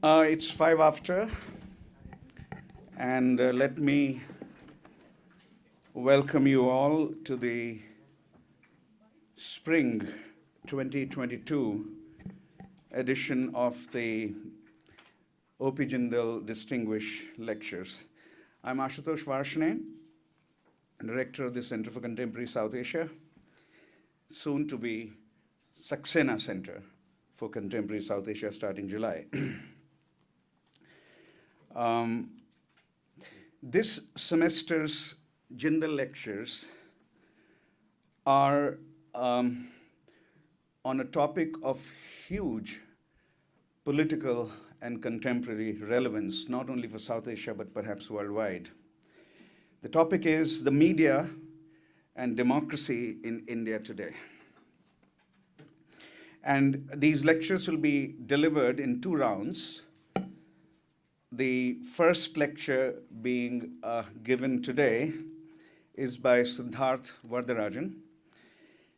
It's 5 after, and let me welcome you all to the spring 2022 edition of the O.P. Jindal Distinguished Lectures. I'm Ashutosh Varshney, Director of the Center for Contemporary South Asia, soon to be Saxena Center for Contemporary South Asia starting July. This semester's Jindal lectures are on a topic of huge political and contemporary relevance, not only for South Asia, but perhaps worldwide. The topic is the media and democracy in India today. And these lectures will be delivered in 2 rounds. The first lecture being given today is by Siddharth Varadarajan.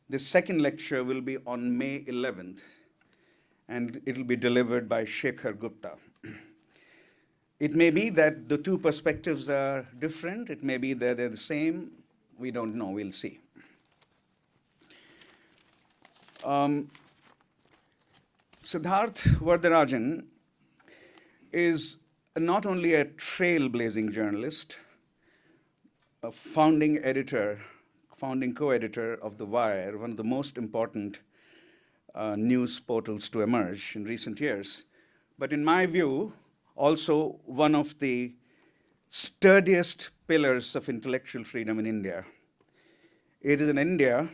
The second lecture will be on May 11th, and it will be delivered by Shekhar Gupta. It may be that the 2 perspectives are different. It may be that they're the same. We don't know. We'll see. Siddharth Varadarajan is not only a trailblazing journalist, a founding co-editor of The Wire, one of the most important news portals to emerge in recent years, but in my view, also one of the sturdiest pillars of intellectual freedom in India. It is an India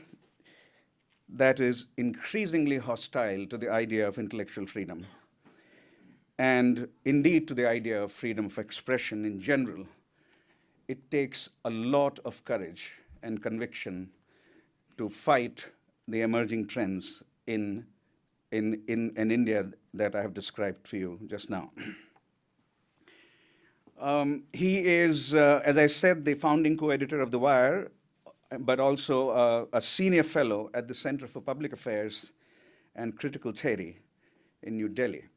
that is increasingly hostile to the idea of intellectual freedom, and indeed to the idea of freedom of expression in general. It takes a lot of courage and conviction to fight the emerging trends in an India that I have described for you just now. He is, as I said, the founding co-editor of The Wire, but also a senior fellow at the Center for Public Affairs and Critical Theory in New Delhi.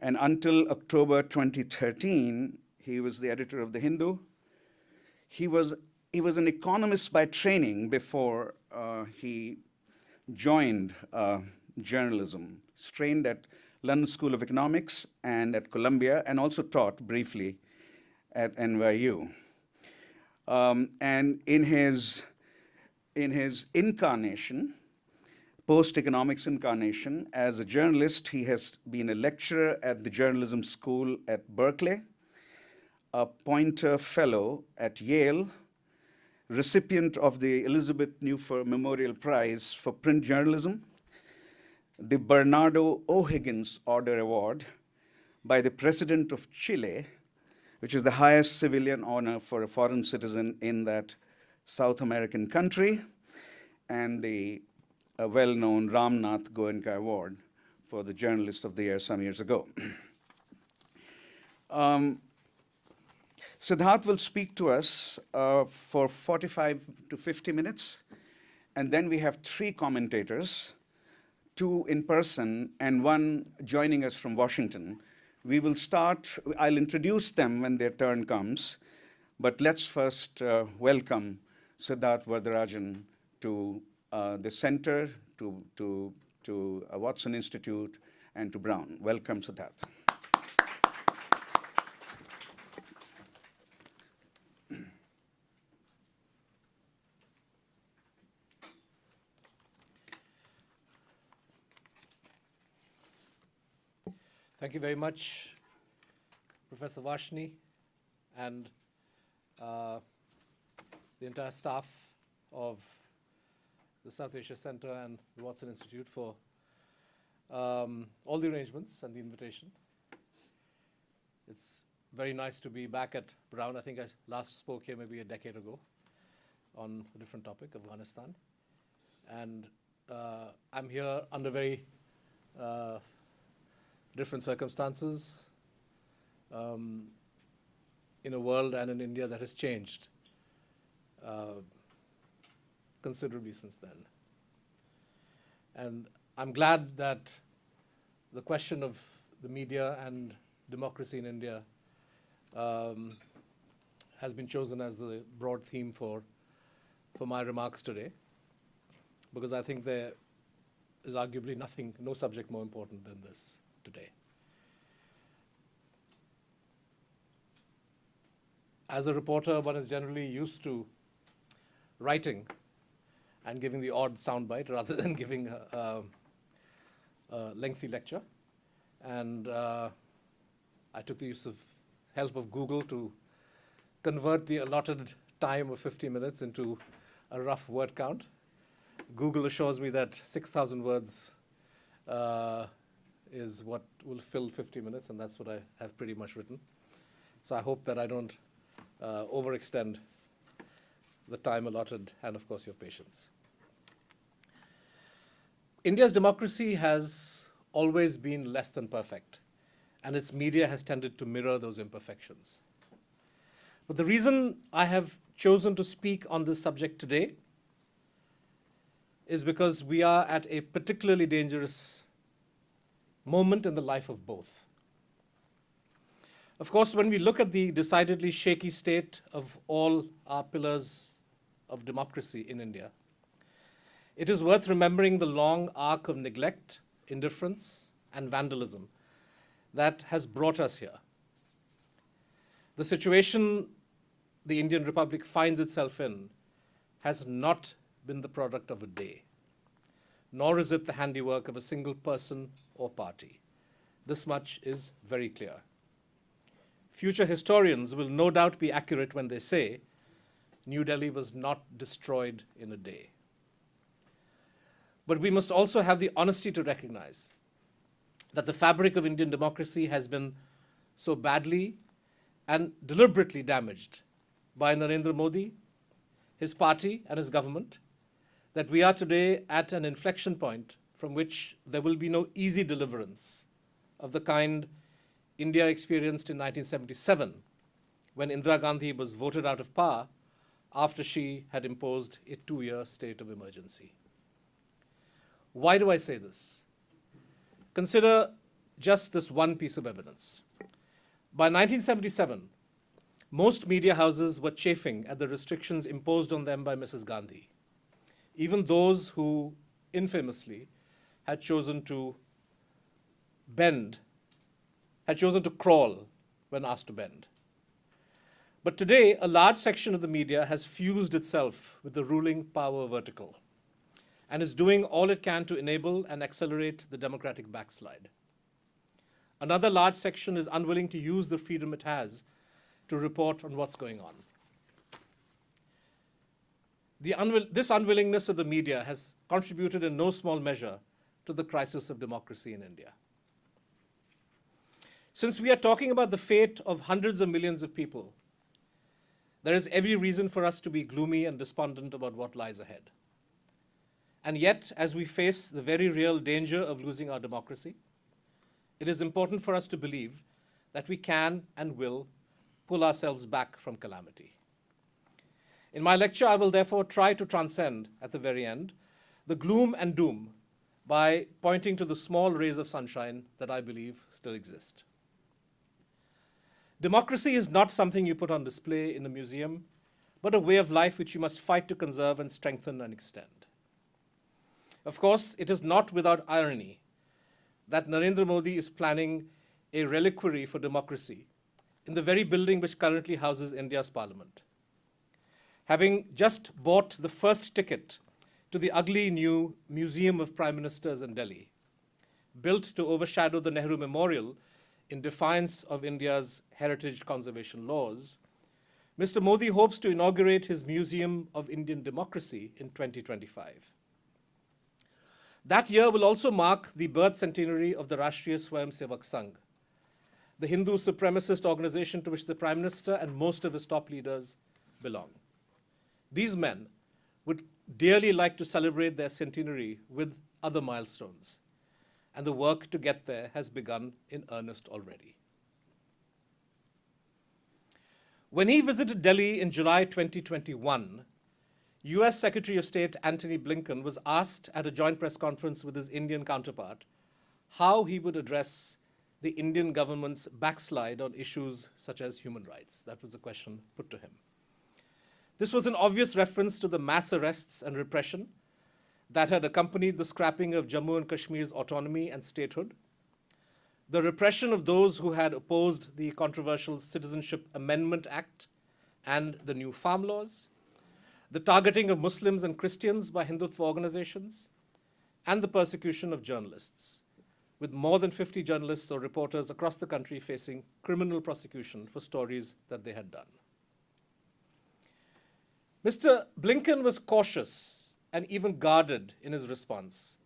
And until October 2013, he was the editor of The Hindu. He was an economist by training before he joined journalism. He trained at London School of Economics and at Columbia, and also taught briefly at NYU. And in his incarnation, post-economics incarnation, as a journalist, he has been a lecturer at the journalism school at Berkeley, a Poynter Fellow at Yale, recipient of the Elizabeth Newfer Memorial Prize for Print Journalism, the Bernardo O'Higgins Order Award by the President of Chile, which is the highest civilian honor for a foreign citizen in that South American country, and the well-known Ramnath Goenka Award for the Journalist of the Year some years ago. Siddharth will speak to us for 45 to 50 minutes, and then we have 3 commentators, 2 in person and 1 joining us from Washington. We will start, I'll introduce them when their turn comes, but let's first welcome Siddharth Varadarajan to the Center, to Watson Institute, and to Brown. Welcome, Siddharth. Thank you very much, Professor Varshney, and the entire staff of the South Asia Center and the Watson Institute for all the arrangements and the invitation. It's very nice to be back at Brown. I think I last spoke here maybe a decade ago on a different topic, Afghanistan. And I'm here under very different circumstances in a world and in India that has changed considerably since then. And I'm glad that the question of the media and democracy in India has been chosen as the broad theme for my remarks today, because I think there is arguably no subject more important than this today. As a reporter, one is generally used to writing and giving the odd soundbite rather than giving a lengthy lecture. And I took the help of Google to convert the allotted time of 50 minutes into a rough word count. Google assures me that 6,000 words is what will fill 50 minutes, and that's what I have pretty much written. So I hope that I don't overextend the time allotted, and of course your patience. India's democracy has always been less than perfect, and its media has tended to mirror those imperfections. But the reason I have chosen to speak on this subject today is because we are at a particularly dangerous moment in the life of both. Of course, when we look at the decidedly shaky state of all our pillars of democracy in India, it is worth remembering the long arc of neglect, indifference, and vandalism that has brought us here. The situation the Indian Republic finds itself in has not been the product of a day, nor is it the handiwork of a single person or party. This much is very clear. Future historians will no doubt be accurate when they say New Delhi was not destroyed in a day. But we must also have the honesty to recognize that the fabric of Indian democracy has been so badly and deliberately damaged by Narendra Modi, his party, and his government, that we are today at an inflection point from which there will be no easy deliverance of the kind India experienced in 1977, when Indira Gandhi was voted out of power after she had imposed a 2-year state of emergency. Why do I say this? Consider just this one piece of evidence. By 1977, most media houses were chafing at the restrictions imposed on them by Mrs. Gandhi, even those who infamously had chosen to crawl when asked to bend. But today, a large section of the media has fused itself with the ruling power vertical and is doing all it can to enable and accelerate the democratic backslide. Another large section is unwilling to use the freedom it has to report on what's going on. This unwillingness of the media has contributed in no small measure to the crisis of democracy in India. Since we are talking about the fate of hundreds of millions of people, there is every reason for us to be gloomy and despondent about what lies ahead. And yet, as we face the very real danger of losing our democracy, it is important for us to believe that we can and will pull ourselves back from calamity. In my lecture, I will therefore try to transcend, at the very end, the gloom and doom by pointing to the small rays of sunshine that I believe still exist. Democracy is not something you put on display in a museum, but a way of life which you must fight to conserve and strengthen and extend. Of course, it is not without irony that Narendra Modi is planning a reliquary for democracy in the very building which currently houses India's parliament. Having just bought the first ticket to the ugly new Museum of Prime Ministers in Delhi, built to overshadow the Nehru Memorial in defiance of India's heritage conservation laws, Mr. Modi hopes to inaugurate his Museum of Indian Democracy in 2025. That year will also mark the birth centenary of the Rashtriya Swayamsevak Sangh, the Hindu supremacist organization to which the Prime Minister and most of his top leaders belong. These men would dearly like to celebrate their centenary with other milestones, and the work to get there has begun in earnest already. When he visited Delhi in July 2021, US Secretary of State Antony Blinken was asked at a joint press conference with his Indian counterpart how he would address the Indian government's backslide on issues such as human rights? That was the question put to him. This was an obvious reference to the mass arrests and repression that had accompanied the scrapping of Jammu and Kashmir's autonomy and statehood, the repression of those who had opposed the controversial Citizenship Amendment Act and the new farm laws, the targeting of Muslims and Christians by Hindutva organizations, and the persecution of journalists, with more than 50 journalists or reporters across the country facing criminal prosecution for stories that they had done. Mr. Blinken was cautious and even guarded in his response,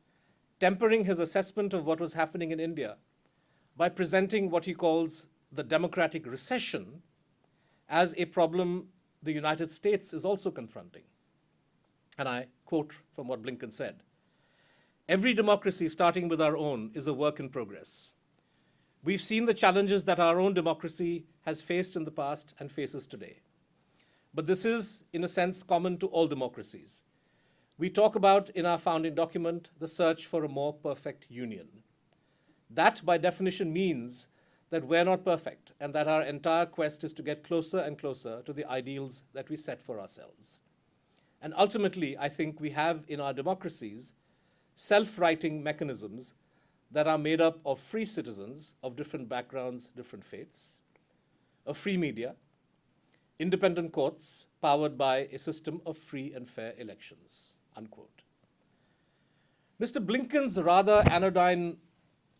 tempering his assessment of what was happening in India by presenting what he calls the democratic recession as a problem the United States is also confronting. And I quote from what Blinken said, "Every democracy, starting with our own, is a work in progress. We've seen the challenges that our own democracy has faced in the past and faces today. But this is, in a sense, common to all democracies. We talk about, in our founding document, the search for a more perfect union. That, by definition, means that we're not perfect and that our entire quest is to get closer and closer to the ideals that we set for ourselves. And ultimately, I think we have in our democracies self-righting mechanisms that are made up of free citizens of different backgrounds, different faiths, a free media, independent courts powered by a system of free and fair elections," unquote. Mr. Blinken's rather anodyne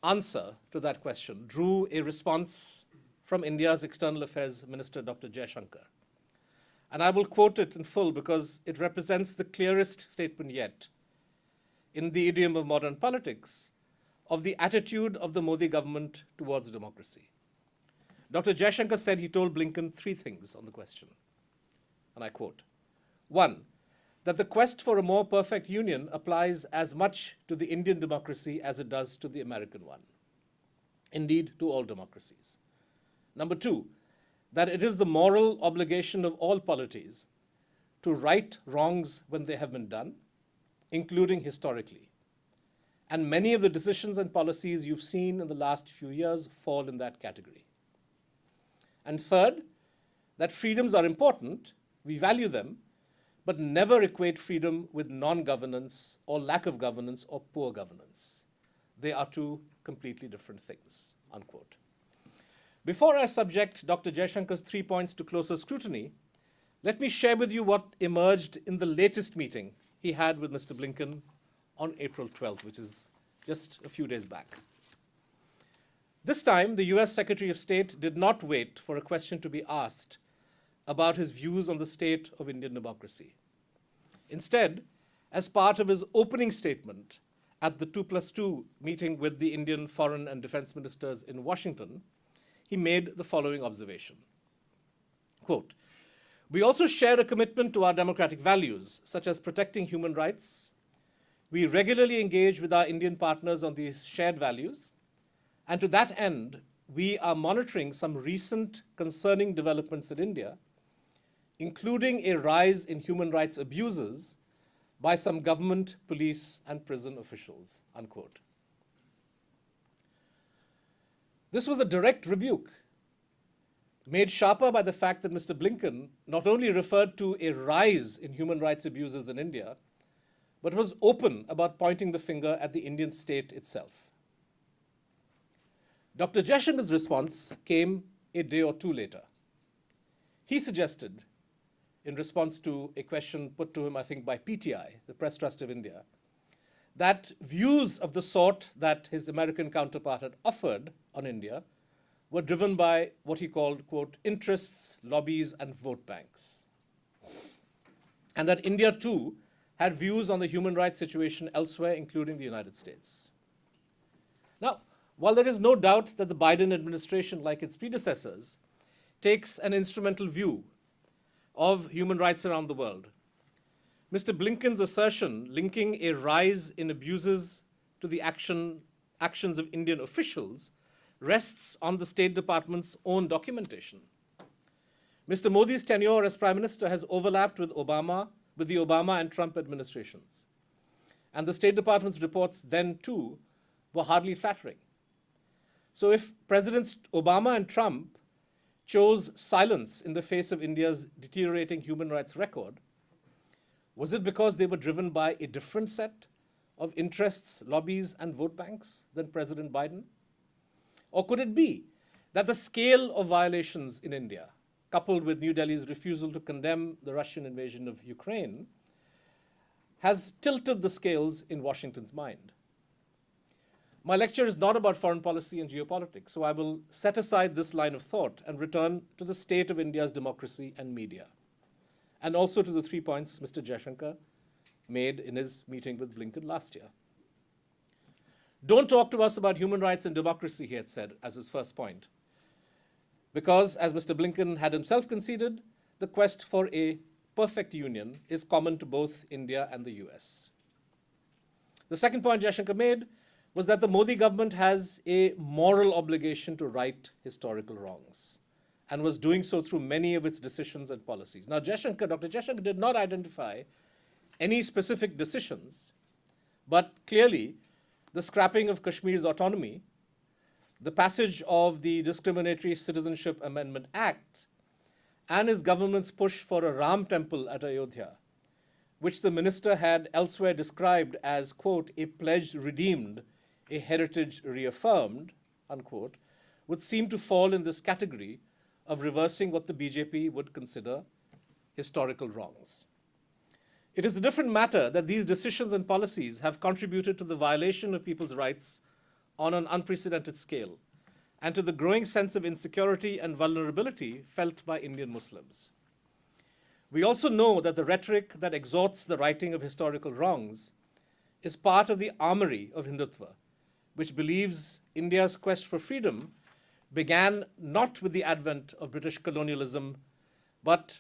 answer to that question drew a response from India's External Affairs Minister, Dr. Jaishankar. And I will quote it in full because it represents the clearest statement yet, in the idiom of modern politics, of the attitude of the Modi government towards democracy. Dr. Jaishankar said he told Blinken three things on the question, and I quote, "One, that the quest for a more perfect union applies as much to the Indian democracy as it does to the American one. Indeed, to all democracies. Number two, that it is the moral obligation of all polities to right wrongs when they have been done, including historically. And many of the decisions and policies you've seen in the last few years fall in that category. And third, that freedoms are important, we value them, but never equate freedom with non-governance or lack of governance or poor governance. They are two completely different things," unquote. Before I subject Dr. Jaishankar's 3 points to closer scrutiny, let me share with you what emerged in the latest meeting he had with Mr. Blinken on April 12th, which is just a few days back. This time, the US Secretary of State did not wait for a question to be asked about his views on the state of Indian democracy. Instead, as part of his opening statement at the 2+2 meeting with the Indian foreign and defense ministers in Washington, he made the following observation. Quote, "We also share a commitment to our democratic values, such as protecting human rights. We regularly engage with our Indian partners on these shared values, and to that end, we are monitoring some recent concerning developments in India, including a rise in human rights abuses by some government, police, and prison officials," unquote. This was a direct rebuke, made sharper by the fact that Mr. Blinken not only referred to a rise in human rights abuses in India, but was open about pointing the finger at the Indian state itself. Dr. Jaishankar's response came a day or two later. He suggested, in response to a question put to him, I think, by PTI, the Press Trust of India, that views of the sort that his American counterpart had offered on India were driven by what he called, quote, interests, lobbies, and vote banks. And that India, too, had views on the human rights situation elsewhere, including the United States. Now, while there is no doubt that the Biden administration, like its predecessors, takes an instrumental view of human rights around the world, Mr. Blinken's assertion linking a rise in abuses to the actions of Indian officials rests on the State Department's own documentation. Mr. Modi's tenure as Prime Minister has overlapped with the Obama and Trump administrations. And the State Department's reports then, too, were hardly flattering. So if Presidents Obama and Trump chose silence in the face of India's deteriorating human rights record, was it because they were driven by a different set of interests, lobbies, and vote banks than President Biden? Or could it be that the scale of violations in India, coupled with New Delhi's refusal to condemn the Russian invasion of Ukraine, has tilted the scales in Washington's mind? My lecture is not about foreign policy and geopolitics, so I will set aside this line of thought and return to the state of India's democracy and media, and also to the 3 points Mr. Jaishankar made in his meeting with Blinken last year. Don't talk to us about human rights and democracy, he had said as his first point, because, as Mr. Blinken had himself conceded, the quest for a perfect union is common to both India and the US. The second point Jaishankar made was that the Modi government has a moral obligation to right historical wrongs, and was doing so through many of its decisions and policies. Now, Dr. Jaishankar did not identify any specific decisions, but clearly the scrapping of Kashmir's autonomy, the passage of the Discriminatory Citizenship Amendment Act, and his government's push for a Ram temple at Ayodhya, which the minister had elsewhere described as, quote, a pledge redeemed, a heritage reaffirmed, unquote, would seem to fall in this category of reversing what the BJP would consider historical wrongs. It is a different matter that these decisions and policies have contributed to the violation of people's rights on an unprecedented scale, and to the growing sense of insecurity and vulnerability felt by Indian Muslims. We also know that the rhetoric that exhorts the righting of historical wrongs is part of the armory of Hindutva, which believes India's quest for freedom began not with the advent of British colonialism, but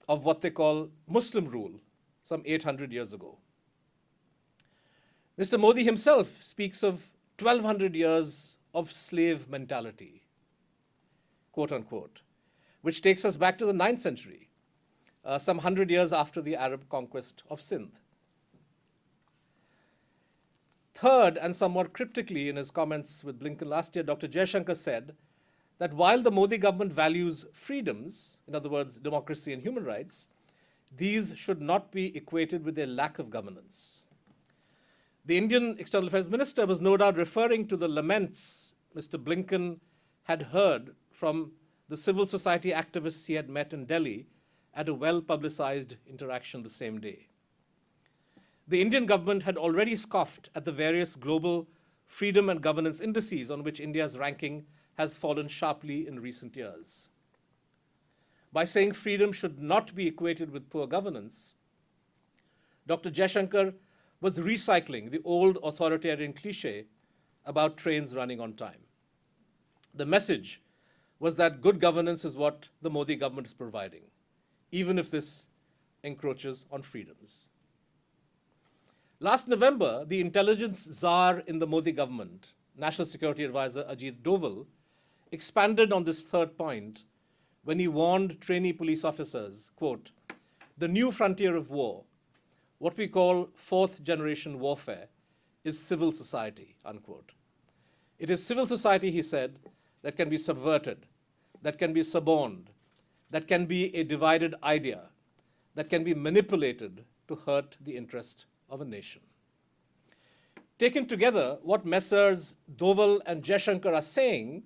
of what they call Muslim rule some 800 years ago. Mr. Modi himself speaks of 1,200 years of slave mentality, quote unquote, which takes us back to the 9th century, some 100 years after the Arab conquest of Sindh. Third, and somewhat cryptically in his comments with Blinken last year, Dr. Jaishankar said that while the Modi government values freedoms, in other words, democracy and human rights, these should not be equated with a lack of governance. The Indian External Affairs Minister was no doubt referring to the laments Mr. Blinken had heard from the civil society activists he had met in Delhi at a well-publicized interaction the same day. The Indian government had already scoffed at the various global freedom and governance indices on which India's ranking has fallen sharply in recent years. By saying freedom should not be equated with poor governance, Dr. Jaishankar was recycling the old authoritarian cliché about trains running on time. The message was that good governance is what the Modi government is providing, even if this encroaches on freedoms. Last November, the intelligence czar in the Modi government, National Security Advisor Ajit Doval, expanded on this third point when he warned trainee police officers, quote, the new frontier of war, what we call fourth generation warfare, is civil society, unquote. It is civil society, he said, that can be subverted, that can be suborned, that can be a divided idea, that can be manipulated to hurt the interest of a nation. Taken together, what Messrs. Doval and Jaishankar are saying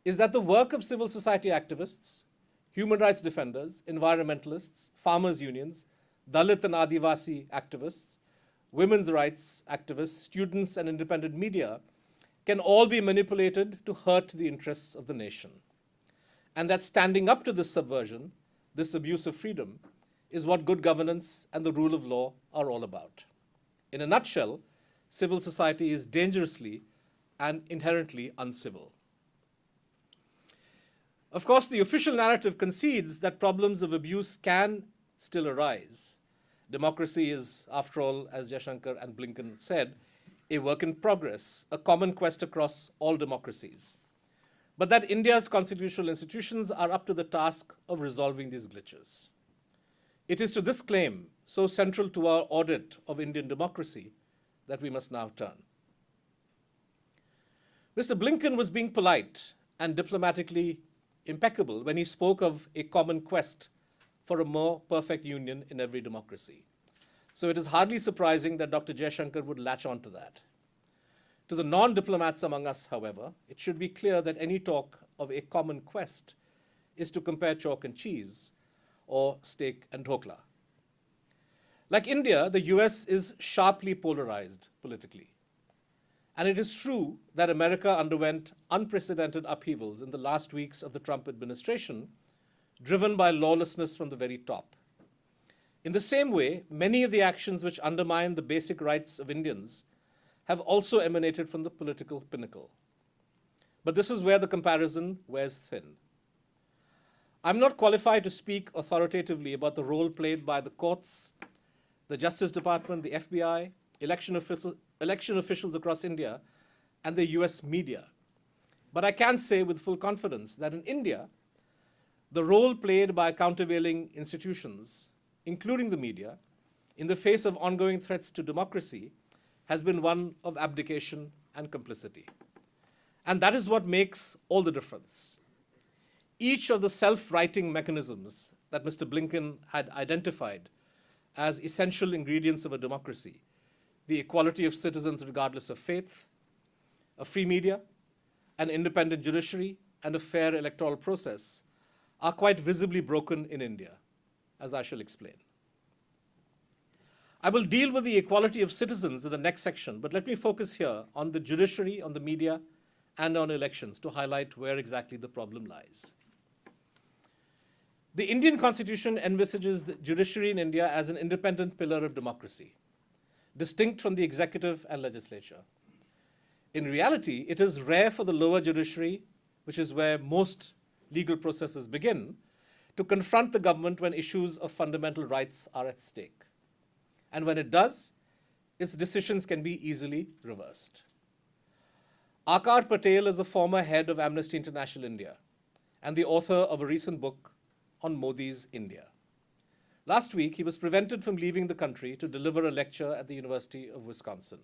is that the work of civil society activists, human rights defenders, environmentalists, farmers' unions, Dalit and Adivasi activists, women's rights activists, students, and independent media can all be manipulated to hurt the interests of the nation. And that standing up to this subversion, this abuse of freedom, is what good governance and the rule of law are all about. In a nutshell, civil society is dangerously and inherently uncivil. Of course, the official narrative concedes that problems of abuse can still arise. Democracy is, after all, as Jaishankar and Blinken said, a work in progress, a common quest across all democracies. But that India's constitutional institutions are up to the task of resolving these glitches. It is to this claim, so central to our audit of Indian democracy, that we must now turn. Mr. Blinken was being polite and diplomatically impeccable when he spoke of a common quest for a more perfect union in every democracy. So it is hardly surprising that Dr. Jaishankar would latch on to that. To the non-diplomats among us, however, it should be clear that any talk of a common quest is to compare chalk and cheese or steak and dhokla. Like India, the US is sharply polarized politically. And it is true that America underwent unprecedented upheavals in the last weeks of the Trump administration, driven by lawlessness from the very top. In the same way, many of the actions which undermine the basic rights of Indians have also emanated from the political pinnacle. But this is where the comparison wears thin. I'm not qualified to speak authoritatively about the role played by the courts, the Justice Department, the FBI, election officials across India, and the US media. But I can say with full confidence that in India, the role played by countervailing institutions, including the media, in the face of ongoing threats to democracy, has been one of abdication and complicity. And that is what makes all the difference. Each of the self-righting mechanisms that Mr. Blinken had identified as essential ingredients of a democracy, the equality of citizens regardless of faith, a free media, an independent judiciary, and a fair electoral process, are quite visibly broken in India, as I shall explain. I will deal with the equality of citizens in the next section, but let me focus here on the judiciary, on the media, and on elections to highlight where exactly the problem lies. The Indian Constitution envisages the judiciary in India as an independent pillar of democracy, distinct from the executive and legislature. In reality, it is rare for the lower judiciary, which is where most legal processes begin, to confront the government when issues of fundamental rights are at stake. And when it does, its decisions can be easily reversed. Akar Patel is a former head of Amnesty International India and the author of a recent book on Modi's India. Last week, he was prevented from leaving the country to deliver a lecture at the University of Wisconsin.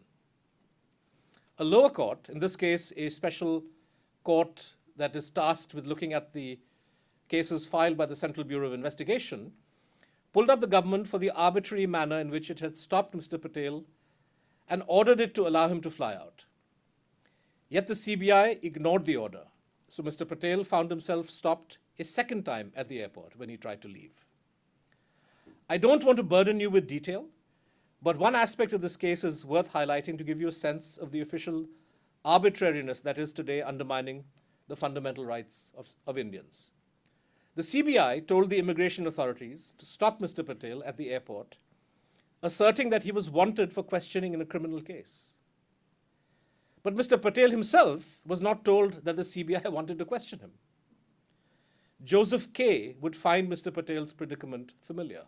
A lower court, in this case a special court that is tasked with looking at the cases filed by the Central Bureau of Investigation, pulled up the government for the arbitrary manner in which it had stopped Mr. Patel and ordered it to allow him to fly out. Yet the CBI ignored the order, so Mr. Patel found himself stopped a second time at the airport when he tried to leave. I don't want to burden you with detail, but one aspect of this case is worth highlighting to give you a sense of the official arbitrariness that is today undermining the fundamental rights of Indians. The CBI told the immigration authorities to stop Mr. Patel at the airport, asserting that he was wanted for questioning in a criminal case. But Mr. Patel himself was not told that the CBI wanted to question him. Joseph K. would find Mr. Patel's predicament familiar.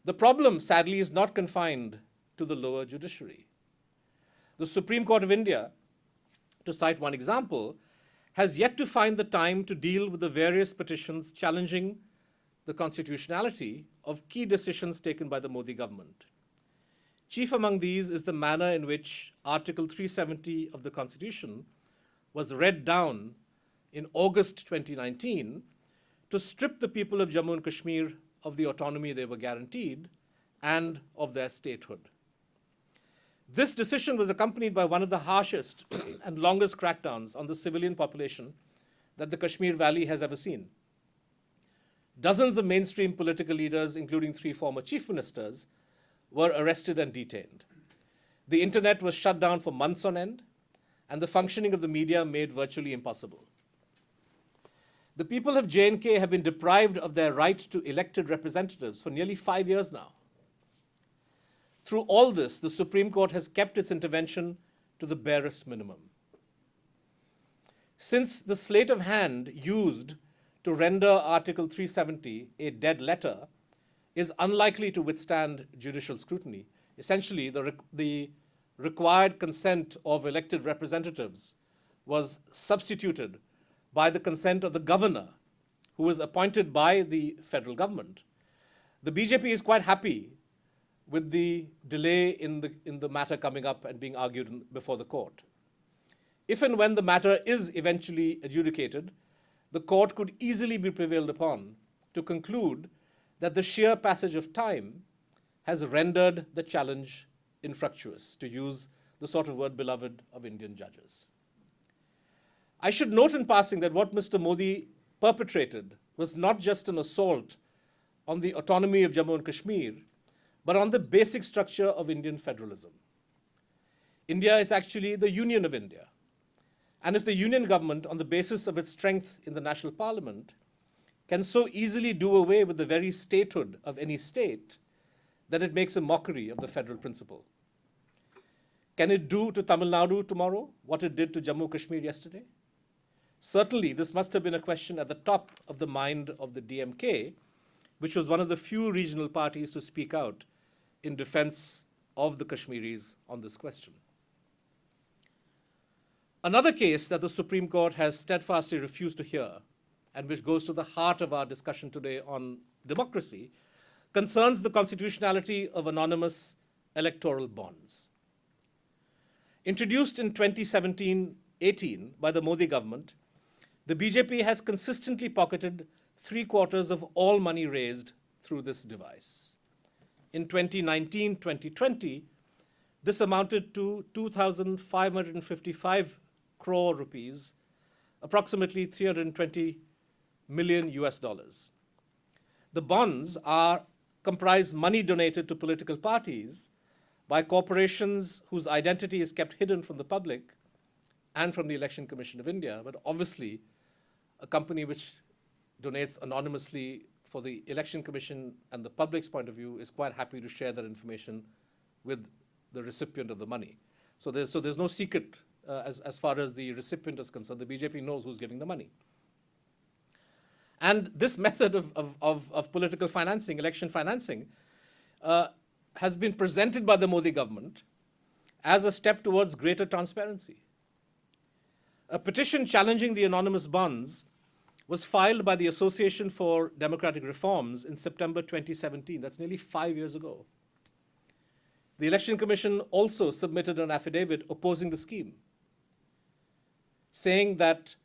The problem, sadly, is not confined to the lower judiciary. The Supreme Court of India, to cite one example, has yet to find the time to deal with the various petitions challenging the constitutionality of key decisions taken by the Modi government. Chief among these is the manner in which Article 370 of the Constitution was read down in August 2019 to strip the people of Jammu and Kashmir of the autonomy they were guaranteed and of their statehood. This decision was accompanied by one of the harshest and longest crackdowns on the civilian population that the Kashmir Valley has ever seen. Dozens of mainstream political leaders, including 3 former chief ministers, were arrested and detained. The internet was shut down for months on end, and the functioning of the media made virtually impossible. The people of J&K have been deprived of their right to elected representatives for nearly 5 years now. Through all this, the Supreme Court has kept its intervention to the barest minimum. Since the sleight of hand used to render Article 370 a dead letter is unlikely to withstand judicial scrutiny, essentially the required consent of elected representatives was substituted by the consent of the governor, who was appointed by the federal government. The BJP is quite happy with the delay in the matter coming up and being argued before the court. if and when the matter is eventually adjudicated, the court could easily be prevailed upon to conclude that the sheer passage of time has rendered the challenge infructuous, to use the sort of word beloved of Indian judges. I should note in passing that what Mr. Modi perpetrated was not just an assault on the autonomy of Jammu and Kashmir, but on the basic structure of Indian federalism. India is actually the Union of India. And if the Union government, on the basis of its strength in the national parliament, can so easily do away with the very statehood of any state, that it makes a mockery of the federal principle. Can it do to Tamil Nadu tomorrow what it did to Jammu Kashmir yesterday? Certainly, this must have been a question at the top of the mind of the DMK, which was one of the few regional parties to speak out in defense of the Kashmiris on this question. Another case that the Supreme Court has steadfastly refused to hear, and which goes to the heart of our discussion today on democracy, concerns the constitutionality of anonymous electoral bonds. Introduced in 2017-18 by the Modi government, the BJP has consistently pocketed 3/4 of all money raised through this device. In 2019-2020, this amounted to 2,555 crore rupees, approximately 320 million US dollars. The bonds comprise money donated to political parties by corporations whose identity is kept hidden from the public and from the Election Commission of India, but obviously a company which donates anonymously for the Election Commission and the public's point of view is quite happy to share that information with the recipient of the money. So there's no secret as far as the recipient is concerned. The BJP knows who's giving the money. And this method of political financing, election financing, has been presented by the Modi government as a step towards greater transparency. A petition challenging the anonymous bonds was filed by the Association for Democratic Reforms in September 2017. That's nearly 5 years ago. The Election Commission also submitted an affidavit opposing the scheme, saying that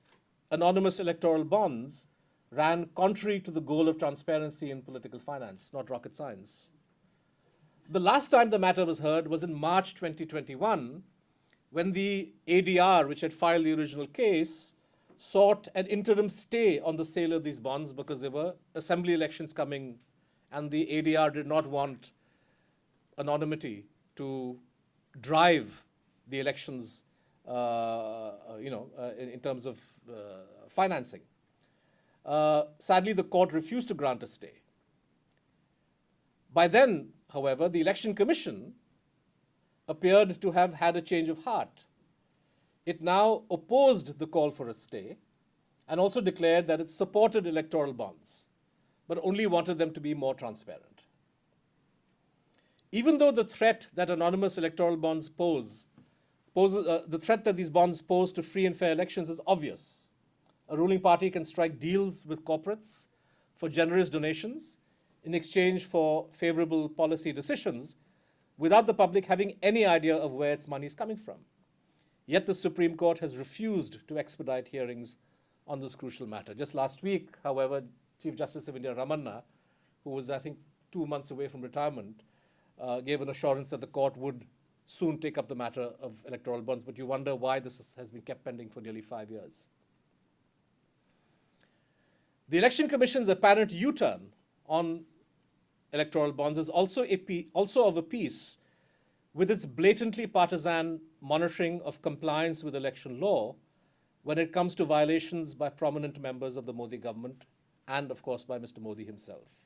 anonymous electoral bonds ran contrary to the goal of transparency in political finance, not rocket science. The last time the matter was heard was in March 2021, when the ADR, which had filed the original case, sought an interim stay on the sale of these bonds because there were assembly elections coming and the ADR did not want anonymity to drive the elections in terms of financing. Sadly, the court refused to grant a stay. By then, however, the Election Commission appeared to have had a change of heart. It now opposed the call for a stay and also declared that it supported electoral bonds, but only wanted them to be more transparent. Even though the threat that anonymous electoral bonds the threat that these bonds pose to free and fair elections is obvious. A ruling party can strike deals with corporates for generous donations in exchange for favorable policy decisions without the public having any idea of where its money is coming from. Yet the Supreme Court has refused to expedite hearings on this crucial matter. Just last week, however, Chief Justice of India Ramanna, who was, I think, 2 months away from retirement, gave an assurance that the court would soon take up the matter of electoral bonds, but you wonder why this has been kept pending for nearly 5 years. The Election Commission's apparent U-turn on electoral bonds is also of a piece with its blatantly partisan monitoring of compliance with election law when it comes to violations by prominent members of the Modi government and, of course, by Mr. Modi himself.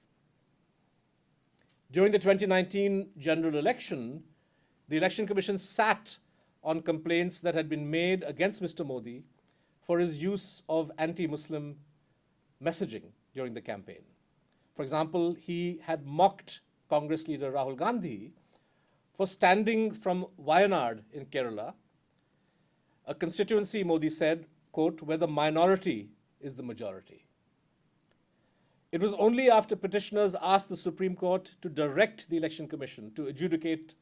During the 2019 general election, the Election Commission sat on complaints that had been made against Mr. Modi for his use of anti-Muslim messaging during the campaign. For example, he had mocked Congress leader Rahul Gandhi for standing from Wayanad in Kerala, a constituency, Modi said, quote, where the minority is the majority. It was only after petitioners asked the Supreme Court to direct the Election Commission to adjudicate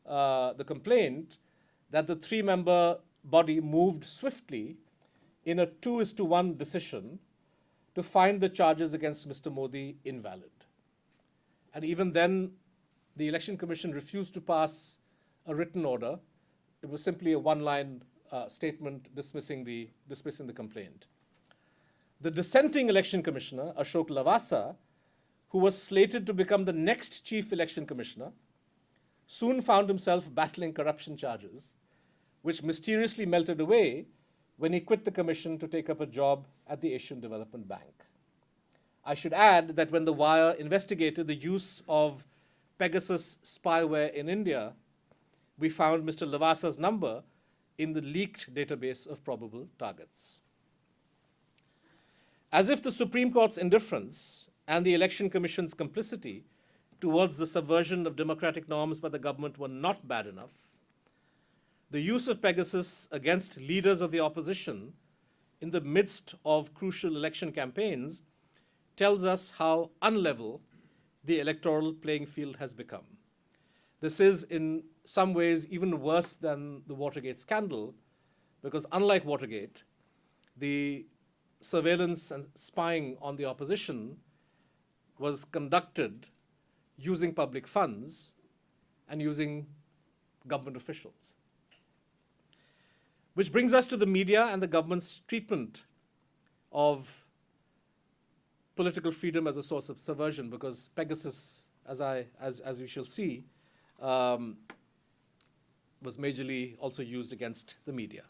the complaint that the 3-member body moved swiftly in a 2:1 decision to find the charges against Mr. Modi invalid. And even then, the Election Commission refused to pass a written order. It was simply a one-line statement dismissing the complaint. The dissenting election commissioner, Ashok Lavasa, who was slated to become the next chief election commissioner, soon found himself battling corruption charges, which mysteriously melted away when he quit the commission to take up a job at the Asian Development Bank. I should add that when The Wire investigated the use of Pegasus spyware in India, we found Mr. Lavasa's number in the leaked database of probable targets. As if the Supreme Court's indifference and the Election Commission's complicity towards the subversion of democratic norms by the government were not bad enough, the use of Pegasus against leaders of the opposition in the midst of crucial election campaigns tells us how unlevel the electoral playing field has become. This is in some ways even worse than the Watergate scandal, because unlike Watergate, the surveillance and spying on the opposition was conducted using public funds and using government officials. Which brings us to the media and the government's treatment of political freedom as a source of subversion, because Pegasus, as we shall see, was majorly also used against the media.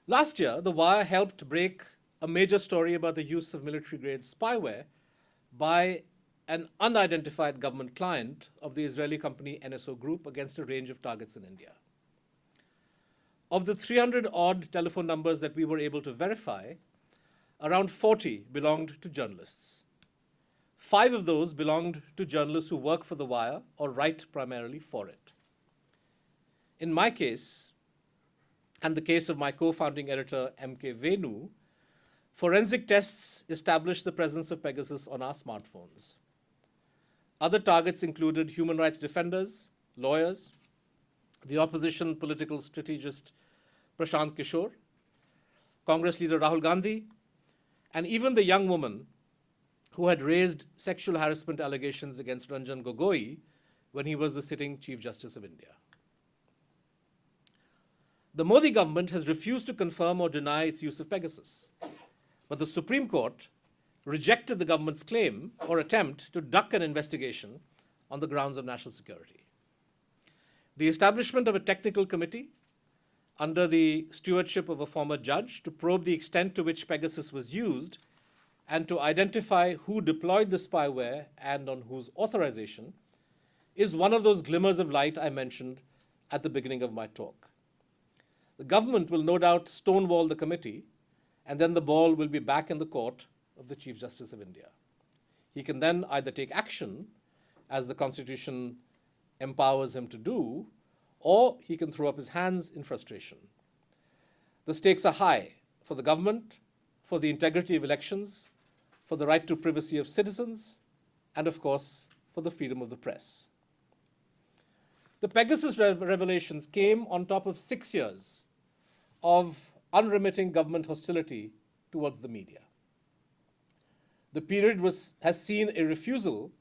Last year, The Wire helped break a major story about the use of military-grade spyware by an unidentified government client of the Israeli company NSO Group against a range of targets in India. Of the 300-odd telephone numbers that we were able to verify, around 40 belonged to journalists. 5 of those belonged to journalists who work for The Wire or write primarily for it. In my case, and the case of my co-founding editor, M.K. Venu, forensic tests established the presence of Pegasus on our smartphones. Other targets included human rights defenders, lawyers, the opposition political strategist Prashant Kishore, Congress leader Rahul Gandhi, and even the young woman who had raised sexual harassment allegations against Ranjan Gogoi when he was the sitting Chief Justice of India. The Modi government has refused to confirm or deny its use of Pegasus, but the Supreme Court rejected the government's claim or attempt to duck an investigation on the grounds of national security. The establishment of a technical committee under the stewardship of a former judge to probe the extent to which Pegasus was used and to identify who deployed the spyware and on whose authorization is one of those glimmers of light I mentioned at the beginning of my talk. The government will no doubt stonewall the committee, and then the ball will be back in the court of the Chief Justice of India. He can then either take action, as the Constitution empowers him to do, or he can throw up his hands in frustration. The stakes are high for the government, for the integrity of elections, for the right to privacy of citizens, and of course, for the freedom of the press. The Pegasus revelations came on top of 6 years of unremitting government hostility towards the media. The period has seen a refusal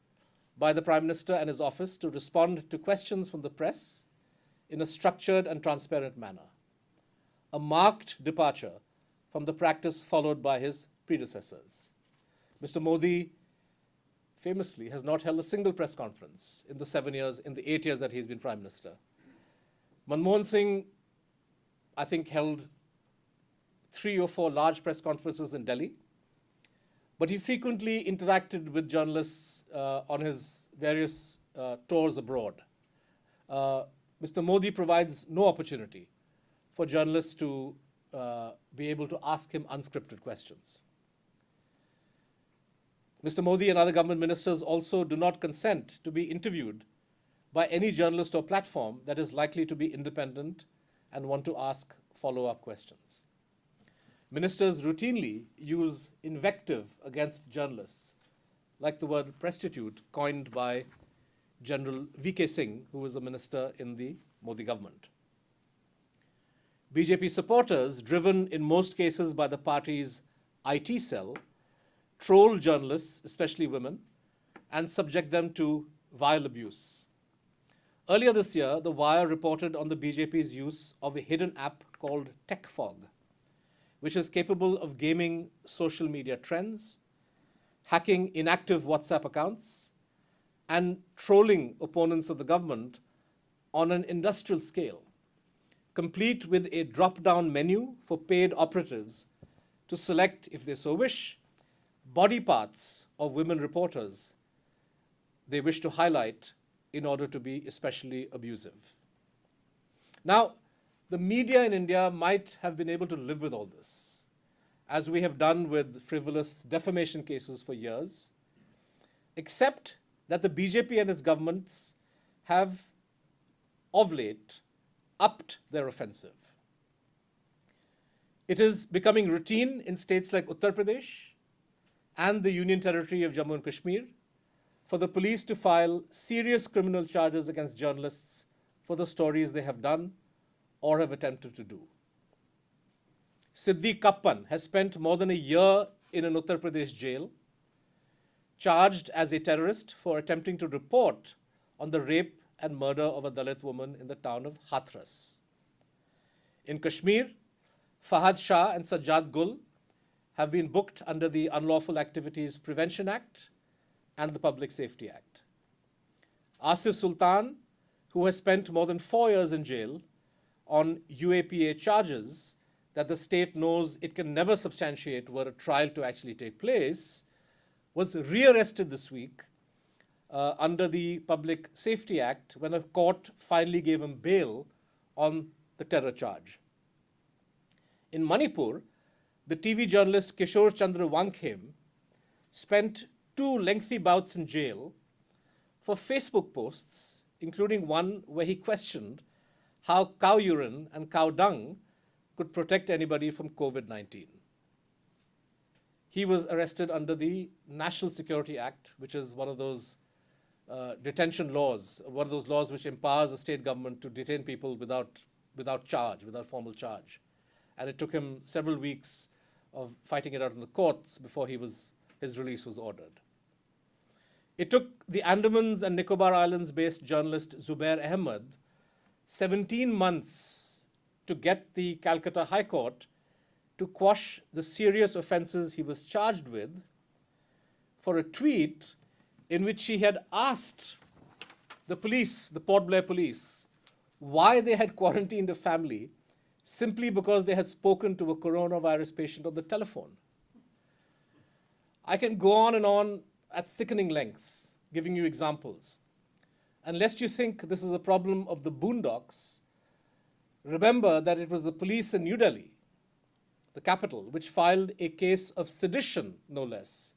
by the Prime Minister and his office to respond to questions from the press in a structured and transparent manner, a marked departure from the practice followed by his predecessors. Mr. Modi famously has not held a single press conference in the 8 years that he's been Prime Minister. Manmohan Singh, I think, held 3 or 4 large press conferences in Delhi, but he frequently interacted with journalists on his various tours abroad. Mr. Modi provides no opportunity for journalists to be able to ask him unscripted questions. Mr. Modi and other government ministers also do not consent to be interviewed by any journalist or platform that is likely to be independent and want to ask follow-up questions. Ministers routinely use invective against journalists, like the word prostitute coined by General V.K. Singh, who was a minister in the Modi government. BJP supporters, driven in most cases by the party's IT cell, troll journalists, especially women, and subject them to vile abuse. Earlier this year, The Wire reported on the BJP's use of a hidden app called Tech Fog, which is capable of gaming social media trends, hacking inactive WhatsApp accounts, and trolling opponents of the government on an industrial scale, complete with a drop-down menu for paid operatives to select, if they so wish, body parts of women reporters they wish to highlight in order to be especially abusive. Now, the media in India might have been able to live with all this, as we have done with frivolous defamation cases for years, except that the BJP and its governments have, of late, upped their offensive. It is becoming routine in states like Uttar Pradesh and the Union Territory of Jammu and Kashmir for the police to file serious criminal charges against journalists for the stories they have done or have attempted to do. Siddique Kappan has spent more than a year in an Uttar Pradesh jail, charged as a terrorist for attempting to report on the rape and murder of a Dalit woman in the town of Hathras. In Kashmir, Fahad Shah and Sajjad Gul have been booked under the Unlawful Activities Prevention Act and the Public Safety Act. Asif Sultan, who has spent more than 4 years in jail on UAPA charges that the state knows it can never substantiate were a trial to actually take place, was rearrested this week under the Public Safety Act when a court finally gave him bail on the terror charge. In Manipur, the TV journalist Kishore Chandra Wangkhem spent 2 lengthy bouts in jail for Facebook posts, including one where he questioned how cow urine and cow dung could protect anybody from COVID-19. He was arrested under the National Security Act, which is one of those detention laws, one of those laws which empowers a state government to detain people without charge, without formal charge. And it took him several weeks of fighting it out in the courts before his release was ordered. It took the Andamans and Nicobar Islands-based journalist Zubair Ahmed 17 months to get the Calcutta High Court to quash the serious offenses he was charged with for a tweet in which he had asked the police, the Port Blair police, why they had quarantined a family simply because they had spoken to a coronavirus patient on the telephone. I can go on and on at sickening length, giving you examples. Unless you think this is a problem of the boondocks, remember that it was the police in New Delhi, the capital, which filed a case of sedition, no less,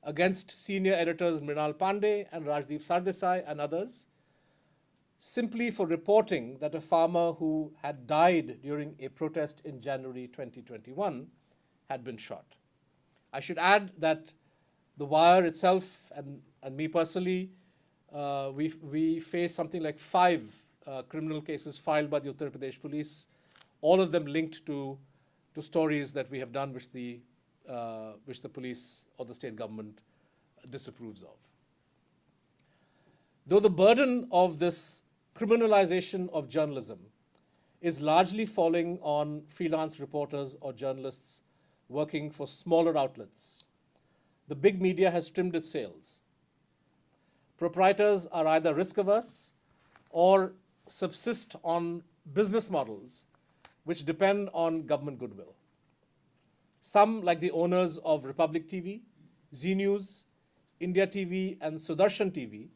against senior editors Mrinal Pandey and Rajdeep Sardesai and others, simply for reporting that a farmer who had died during a protest in January 2021 had been shot. I should add that The Wire itself and me personally, we face something like 5 criminal cases filed by the Uttar Pradesh police, all of them linked to stories that we have done which the police or the state government disapproves of. Though the burden of this criminalization of journalism is largely falling on freelance reporters or journalists working for smaller outlets, the big media has trimmed its sails. Proprietors are either risk-averse or subsist on business models which depend on government goodwill. Some, like the owners of Republic TV, Zee News, India TV, and Sudarshan TV,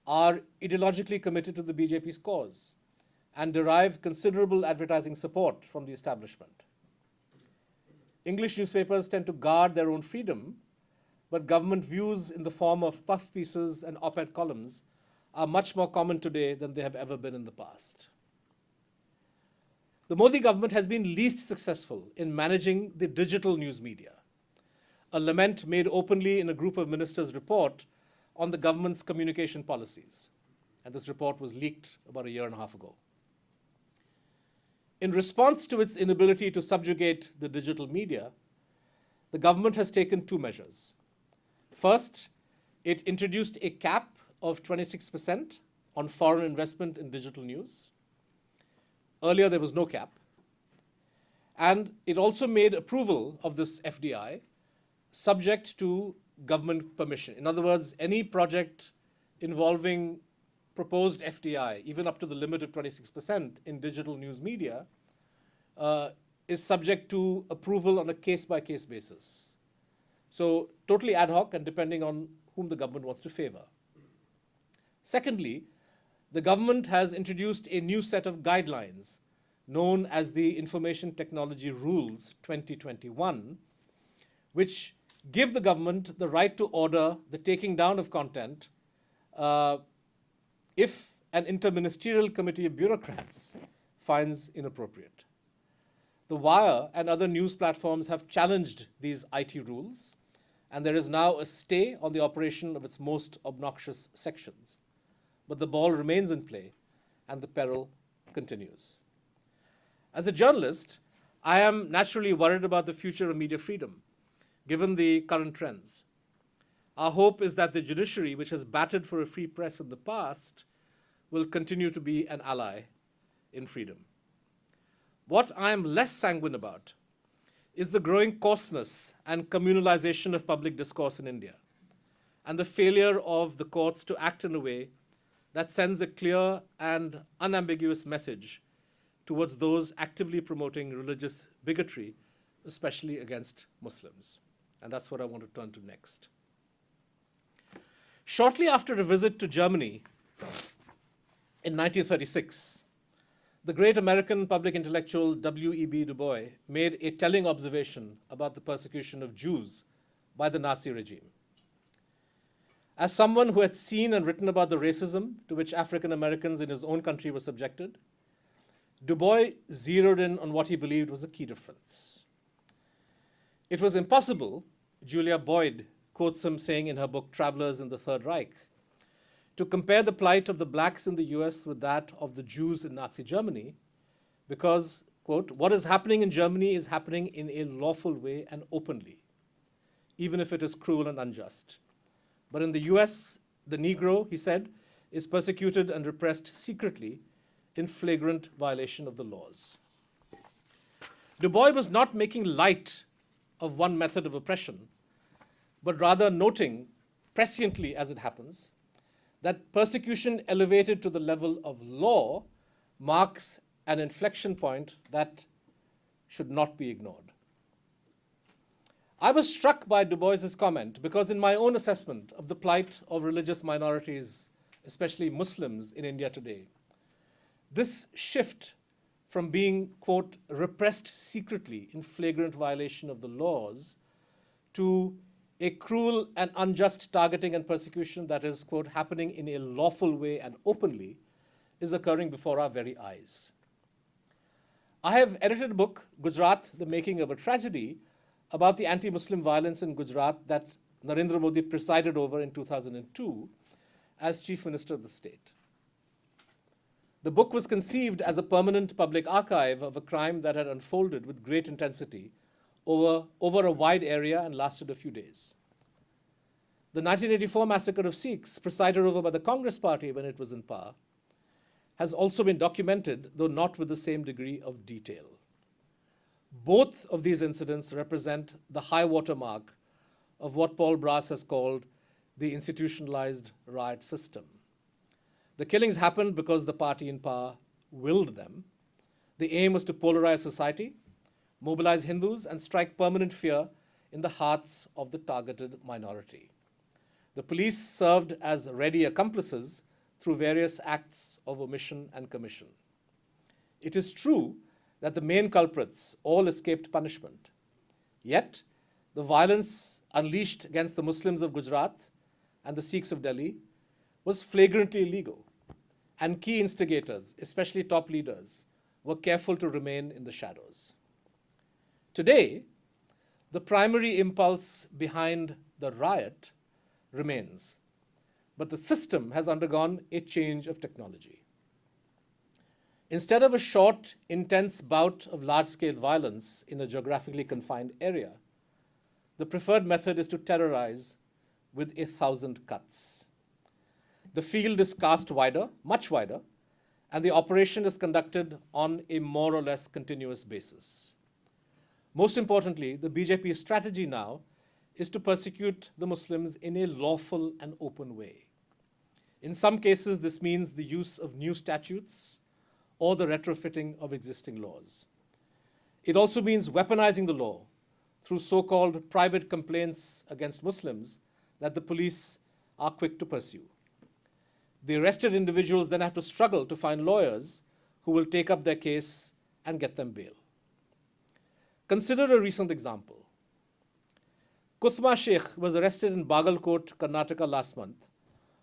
are ideologically committed to the BJP's cause and derive considerable advertising support from the establishment. English newspapers tend to guard their own freedom, but government views in the form of puff pieces and op-ed columns are much more common today than they have ever been in the past. The Modi government has been least successful in managing the digital news media, a lament made openly in a group of ministers' report on the government's communication policies. And this report was leaked about a year and a half ago. In response to its inability to subjugate the digital media, the government has taken two measures. First, it introduced a cap of 26% on foreign investment in digital news. Earlier, there was no cap. And it also made approval of this FDI subject to government permission. In other words, any project involving proposed FDI, even up to the limit of 26% in digital news media, is subject to approval on a case-by-case basis. So totally ad hoc and depending on whom the government wants to favor. Secondly, the government has introduced a new set of guidelines known as the Information Technology Rules 2021, which give the government the right to order the taking down of content if an interministerial committee of bureaucrats finds inappropriate. The Wire and other news platforms have challenged these IT rules, and there is now a stay on the operation of its most obnoxious sections. But the ball remains in play, and the peril continues. As a journalist, I am naturally worried about the future of media freedom, given the current trends. Our hope is that the judiciary, which has battled for a free press in the past, will continue to be an ally in freedom. What I am less sanguine about is the growing coarseness and communalization of public discourse in India, and the failure of the courts to act in a way that sends a clear and unambiguous message towards those actively promoting religious bigotry, especially against Muslims. And that's what I want to turn to next. Shortly after a visit to Germany in 1936, the great American public intellectual W.E.B. Du Bois made a telling observation about the persecution of Jews by the Nazi regime. As someone who had seen and written about the racism to which African Americans in his own country were subjected, Du Bois zeroed in on what he believed was a key difference. It was impossible, Julia Boyd quotes him saying in her book Travelers in the Third Reich, to compare the plight of the blacks in the US with that of the Jews in Nazi Germany, because, quote, what is happening in Germany is happening in a lawful way and openly, even if it is cruel and unjust. But in the US, the Negro, he said, is persecuted and repressed secretly in flagrant violation of the laws. Du Bois was not making light of one method of oppression, but rather noting, presciently as it happens, that persecution elevated to the level of law marks an inflection point that should not be ignored. I was struck by Du Bois's comment because in my own assessment of the plight of religious minorities, especially Muslims in India today, this shift from being, quote, repressed secretly in flagrant violation of the laws to a cruel and unjust targeting and persecution that is, quote, happening in a lawful way and openly is occurring before our very eyes. I have edited a book, Gujarat, The Making of a Tragedy, about the anti-Muslim violence in Gujarat that Narendra Modi presided over in 2002 as Chief Minister of the state. The book was conceived as a permanent public archive of a crime that had unfolded with great intensity over a wide area and lasted a few days. The 1984 massacre of Sikhs, presided over by the Congress Party when it was in power, has also been documented, though not with the same degree of detail. Both of these incidents represent the high water mark of what Paul Brass has called the institutionalized riot system. The killings happened because the party in power willed them. The aim was to polarize society, mobilize Hindus, and strike permanent fear in the hearts of the targeted minority. The police served as ready accomplices through various acts of omission and commission. It is true that the main culprits all escaped punishment. Yet, the violence unleashed against the Muslims of Gujarat and the Sikhs of Delhi was flagrantly illegal, and key instigators, especially top leaders, were careful to remain in the shadows. Today, the primary impulse behind the riot remains, but the system has undergone a change of technology. Instead of a short, intense bout of large-scale violence in a geographically confined area, the preferred method is to terrorize with 1,000 cuts. The field is cast wider, much wider, and the operation is conducted on a more or less continuous basis. Most importantly, the BJP's strategy now is to persecute the Muslims in a lawful and open way. In some cases, this means the use of new statutes or the retrofitting of existing laws. It also means weaponizing the law through so-called private complaints against Muslims that the police are quick to pursue. The arrested individuals then have to struggle to find lawyers who will take up their case and get them bail. Consider a recent example. Kuthma Sheikh was arrested in Bagalkot, Karnataka last month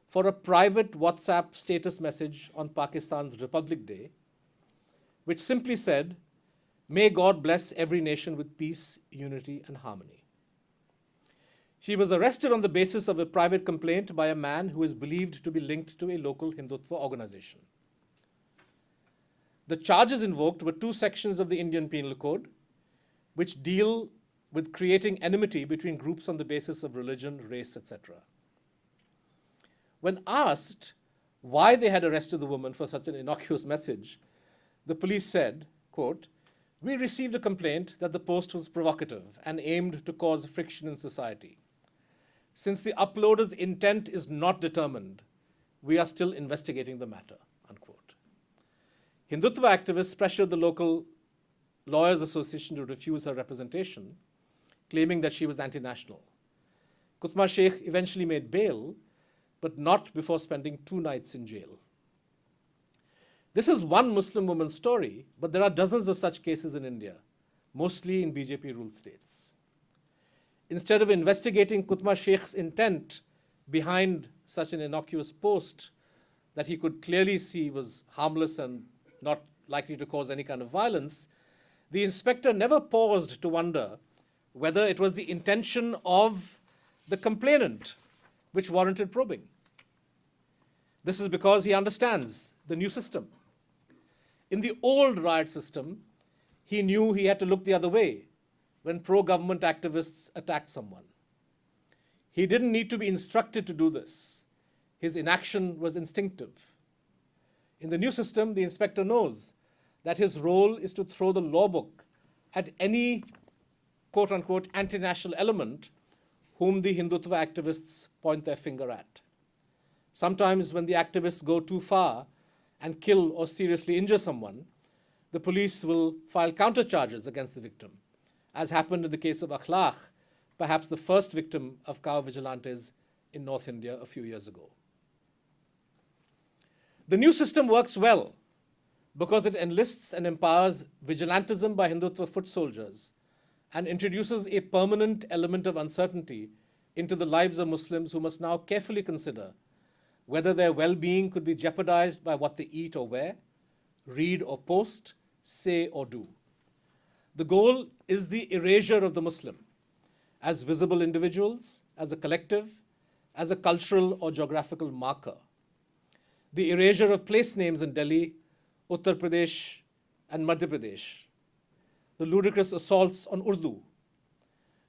for a private WhatsApp status message on Pakistan's Republic Day, which simply said, "May God bless every nation with peace, unity, and harmony." She was arrested on the basis of a private complaint by a man who is believed to be linked to a local Hindutva organization. The charges invoked were two sections of the Indian Penal Code, which deal with creating enmity between groups on the basis of religion, race, etc. When asked why they had arrested the woman for such an innocuous message, the police said, quote, "We received a complaint that the post was provocative and aimed to cause friction in society. Since the uploader's intent is not determined, we are still investigating the matter," unquote. Hindutva activists pressured the local Lawyers Association to refuse her representation, claiming that she was anti-national. Kuthma Sheikh eventually made bail, but not before spending 2 nights in jail. This is one Muslim woman's story, but there are dozens of such cases in India, mostly in BJP-ruled states. Instead of investigating Kuthma Sheikh's intent behind such an innocuous post that he could clearly see was harmless and not likely to cause any kind of violence, the inspector never paused to wonder whether it was the intention of the complainant which warranted probing. This is because he understands the new system. In the old riot system, he knew he had to look the other way when pro-government activists attacked someone. He didn't need to be instructed to do this. His inaction was instinctive. In the new system, the inspector knows that his role is to throw the law book at any quote-unquote anti-national element whom the Hindutva activists point their finger at. Sometimes when the activists go too far and kill or seriously injure someone, the police will file countercharges against the victim, as happened in the case of Akhlaq, perhaps the first victim of cow vigilantes in North India a few years ago. The new system works well because it enlists and empowers vigilantism by Hindutva foot soldiers and introduces a permanent element of uncertainty into the lives of Muslims who must now carefully consider whether their well-being could be jeopardized by what they eat or wear, read or post, say or do. The goal is the erasure of the Muslim as visible individuals, as a collective, as a cultural or geographical marker. The erasure of place names in Delhi, Uttar Pradesh, and Madhya Pradesh. The ludicrous assaults on Urdu.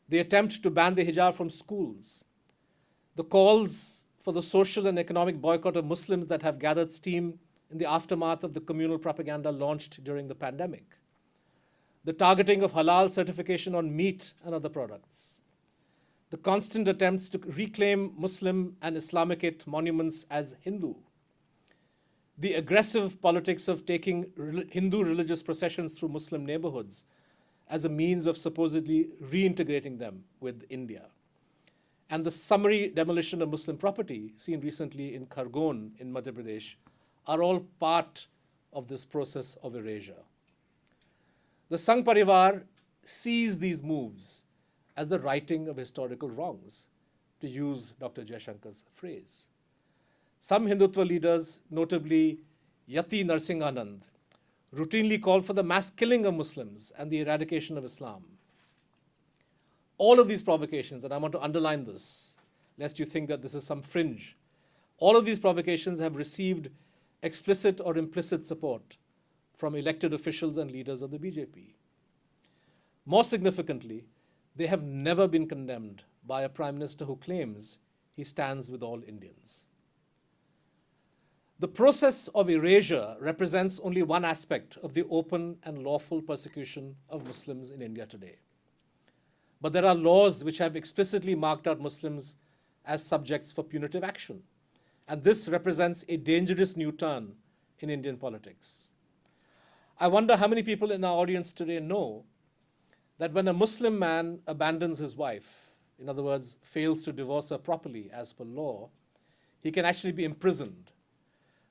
The attempt to ban the hijab from schools. The calls for the social and economic boycott of Muslims that have gathered steam in the aftermath of the communal propaganda launched during the pandemic. The targeting of halal certification on meat and other products. The constant attempts to reclaim Muslim and Islamicate monuments as Hindu. The aggressive politics of taking Hindu religious processions through Muslim neighborhoods as a means of supposedly reintegrating them with India. And the summary demolition of Muslim property seen recently in Khargone in Madhya Pradesh are all part of this process of erasure. The Sangh Parivar sees these moves as the righting of historical wrongs, to use Dr. Jayashankar's phrase. Some Hindutva leaders, notably Yati Narsinghanand, routinely call for the mass killing of Muslims and the eradication of Islam. All of these provocations, and I want to underline this, lest you think that this is some fringe, all of these provocations have received explicit or implicit support from elected officials and leaders of the BJP. More significantly, they have never been condemned by a Prime Minister who claims he stands with all Indians. The process of erasure represents only one aspect of the open and lawful persecution of Muslims in India today. But there are laws which have explicitly marked out Muslims as subjects for punitive action. And this represents a dangerous new turn in Indian politics. I wonder how many people in our audience today know that when a Muslim man abandons his wife, in other words, fails to divorce her properly as per law, he can actually be imprisoned.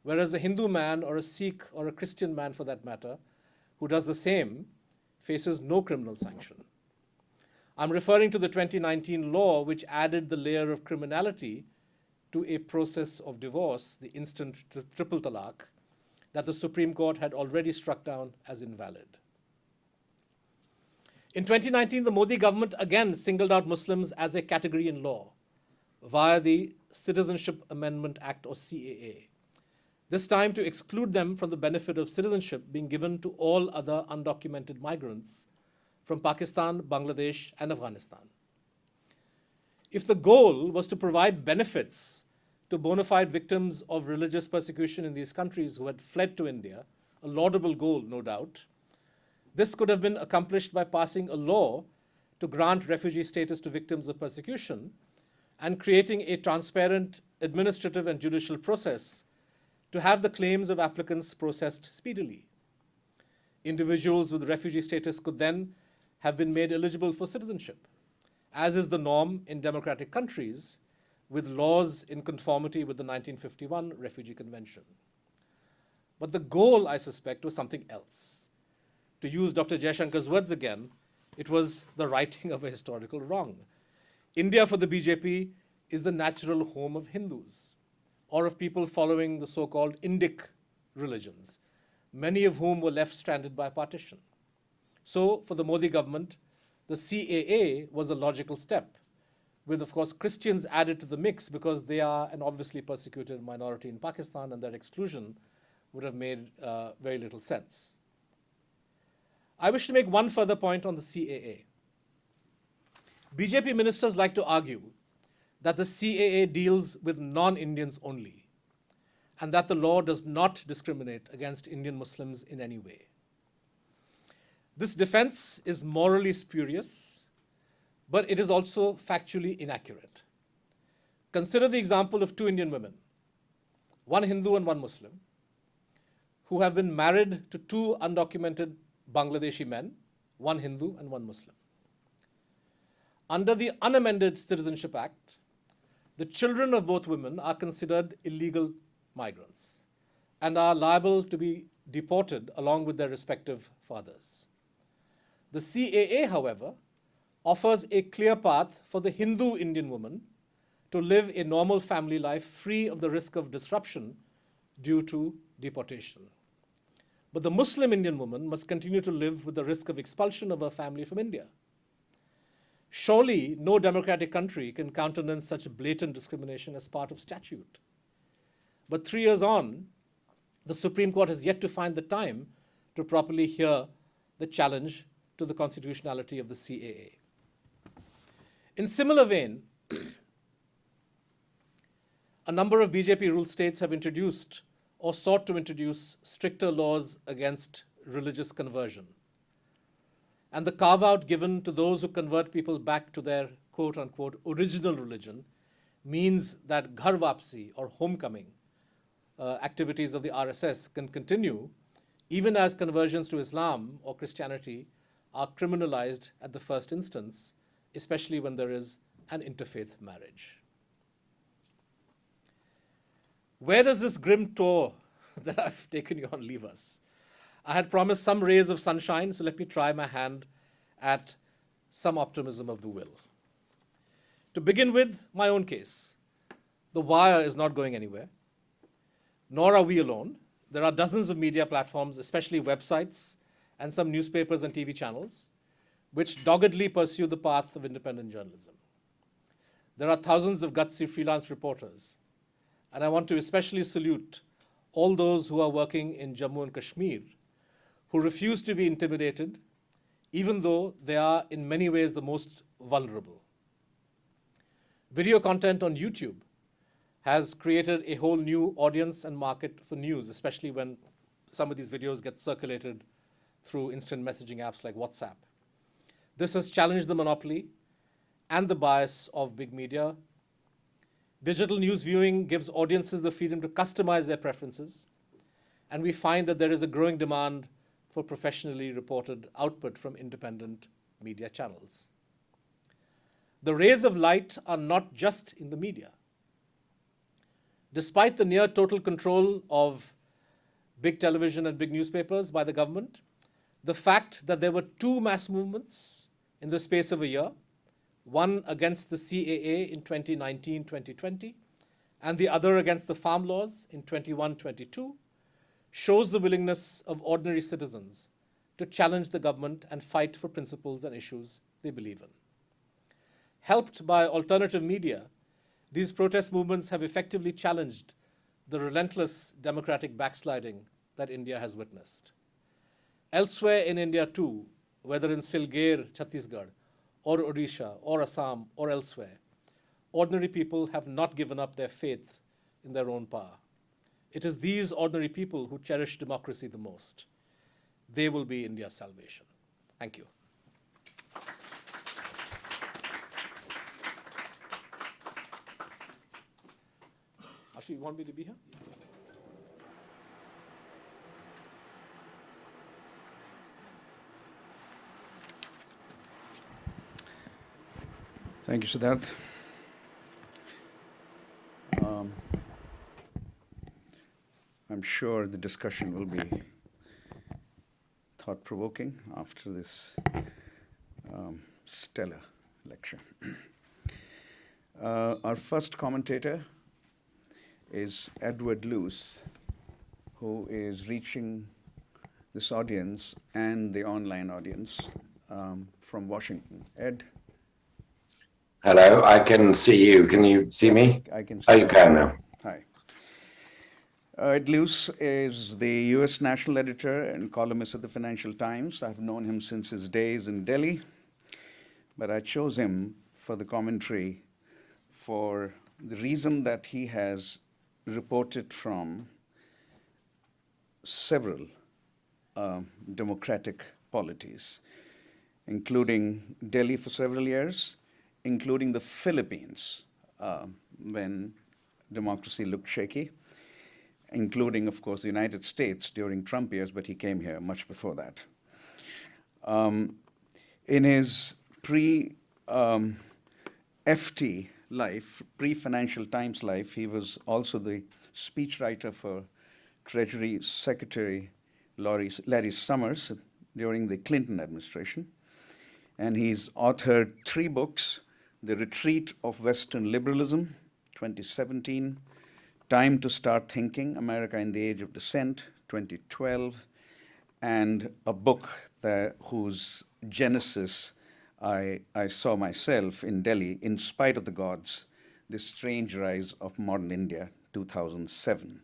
Whereas a Hindu man or a Sikh or a Christian man, for that matter, who does the same, faces no criminal sanction. I'm referring to the 2019 law which added the layer of criminality to a process of divorce, the instant triple talaq, that the Supreme Court had already struck down as invalid. In 2019, the Modi government again singled out Muslims as a category in law via the Citizenship Amendment Act, or CAA, this time to exclude them from the benefit of citizenship being given to all other undocumented migrants from Pakistan, Bangladesh, and Afghanistan. If the goal was to provide benefits to bona fide victims of religious persecution in these countries who had fled to India, a laudable goal, no doubt, this could have been accomplished by passing a law to grant refugee status to victims of persecution and creating a transparent administrative and judicial process to have the claims of applicants processed speedily. Individuals with refugee status could then have been made eligible for citizenship, as is the norm in democratic countries with laws in conformity with the 1951 Refugee Convention. But the goal, I suspect, was something else. To use Dr. Jayashankar's words again, it was the righting of a historical wrong. India, for the BJP, is the natural home of Hindus, or of people following the so-called Indic religions, many of whom were left stranded by partition. So, for the Modi government, the CAA was a logical step, with, of course, Christians added to the mix because they are an obviously persecuted minority in Pakistan, and their exclusion would have made very little sense. I wish to make one further point on the CAA. BJP ministers like to argue that the CAA deals with non-Indians only, and that the law does not discriminate against Indian Muslims in any way. This defense is morally spurious, but it is also factually inaccurate. Consider the example of two Indian women, one Hindu and one Muslim, who have been married to two undocumented Bangladeshi men, one Hindu and one Muslim. Under the unamended Citizenship Act, the children of both women are considered illegal migrants and are liable to be deported along with their respective fathers. The CAA, however, offers a clear path for the Hindu Indian woman to live a normal family life free of the risk of disruption due to deportation. But the Muslim Indian woman must continue to live with the risk of expulsion of her family from India. Surely, no democratic country can countenance such blatant discrimination as part of statute. But 3 years on, the Supreme Court has yet to find the time to properly hear the challenge to the constitutionality of the CAA. In similar vein, a number of BJP-ruled states have introduced or sought to introduce stricter laws against religious conversion. And the carve-out given to those who convert people back to their quote-unquote original religion means that ghar wapsi, or homecoming, activities of the RSS can continue even as conversions to Islam or Christianity are criminalized at the first instance, especially when there is an interfaith marriage. Where does this grim tour that I've taken you on leave us? I had promised some rays of sunshine, so let me try my hand at some optimism of the will. To begin with, my own case. The Wire is not going anywhere, nor are we alone. There are dozens of media platforms, especially websites, and some newspapers and TV channels, which doggedly pursue the path of independent journalism. There are thousands of gutsy freelance reporters, and I want to especially salute all those who are working in Jammu and Kashmir, who refuse to be intimidated, even though they are in many ways the most vulnerable. Video content on YouTube has created a whole new audience and market for news, especially when some of these videos get circulated through instant messaging apps like WhatsApp. This has challenged the monopoly and the bias of big media. Digital news viewing gives audiences the freedom to customize their preferences, and we find that there is a growing demand for professionally reported output from independent media channels. The rays of light are not just in the media. Despite the near total control of big television and big newspapers by the government, the fact that there were two mass movements in the space of a year, one against the CAA in 2019-2020, and the other against the farm laws in 21-22, shows the willingness of ordinary citizens to challenge the government and fight for principles and issues they believe in. Helped by alternative media, these protest movements have effectively challenged the relentless democratic backsliding that India has witnessed. Elsewhere in India too, whether in Silgir, Chhattisgarh, or Odisha, or Assam, or elsewhere, ordinary people have not given up their faith in their own power. It is these ordinary people who cherish democracy the most. They will be India's salvation. Thank you. Actually, you want me to be here? Thank you, Siddharth. I'm sure the discussion will be thought-provoking after this stellar lecture. Our first commentator is Edward Luce, who is reaching this audience and the online audience from Washington. Ed? Hello, I can see you. Can you see me? I can see Oh, you can now. Hi. Ed Luce is the US national editor and columnist at the Financial Times. I've known him since his days in Delhi, but I chose him for the commentary for the reason that he has reported from several democratic polities, including Delhi for several years, including the Philippines when democracy looked shaky, including, of course, the United States during Trump years, but he came here much before that. In his pre-FT life, pre-Financial Times life, he was also the speechwriter for Treasury Secretary Larry Summers during the Clinton administration. And he's authored 3 books: The Retreat of Western Liberalism, 2017, Time to Start Thinking, America in the Age of Dissent, 2012, and a book whose genesis I saw myself in Delhi, In Spite of the Gods, The Strange Rise of Modern India, 2007.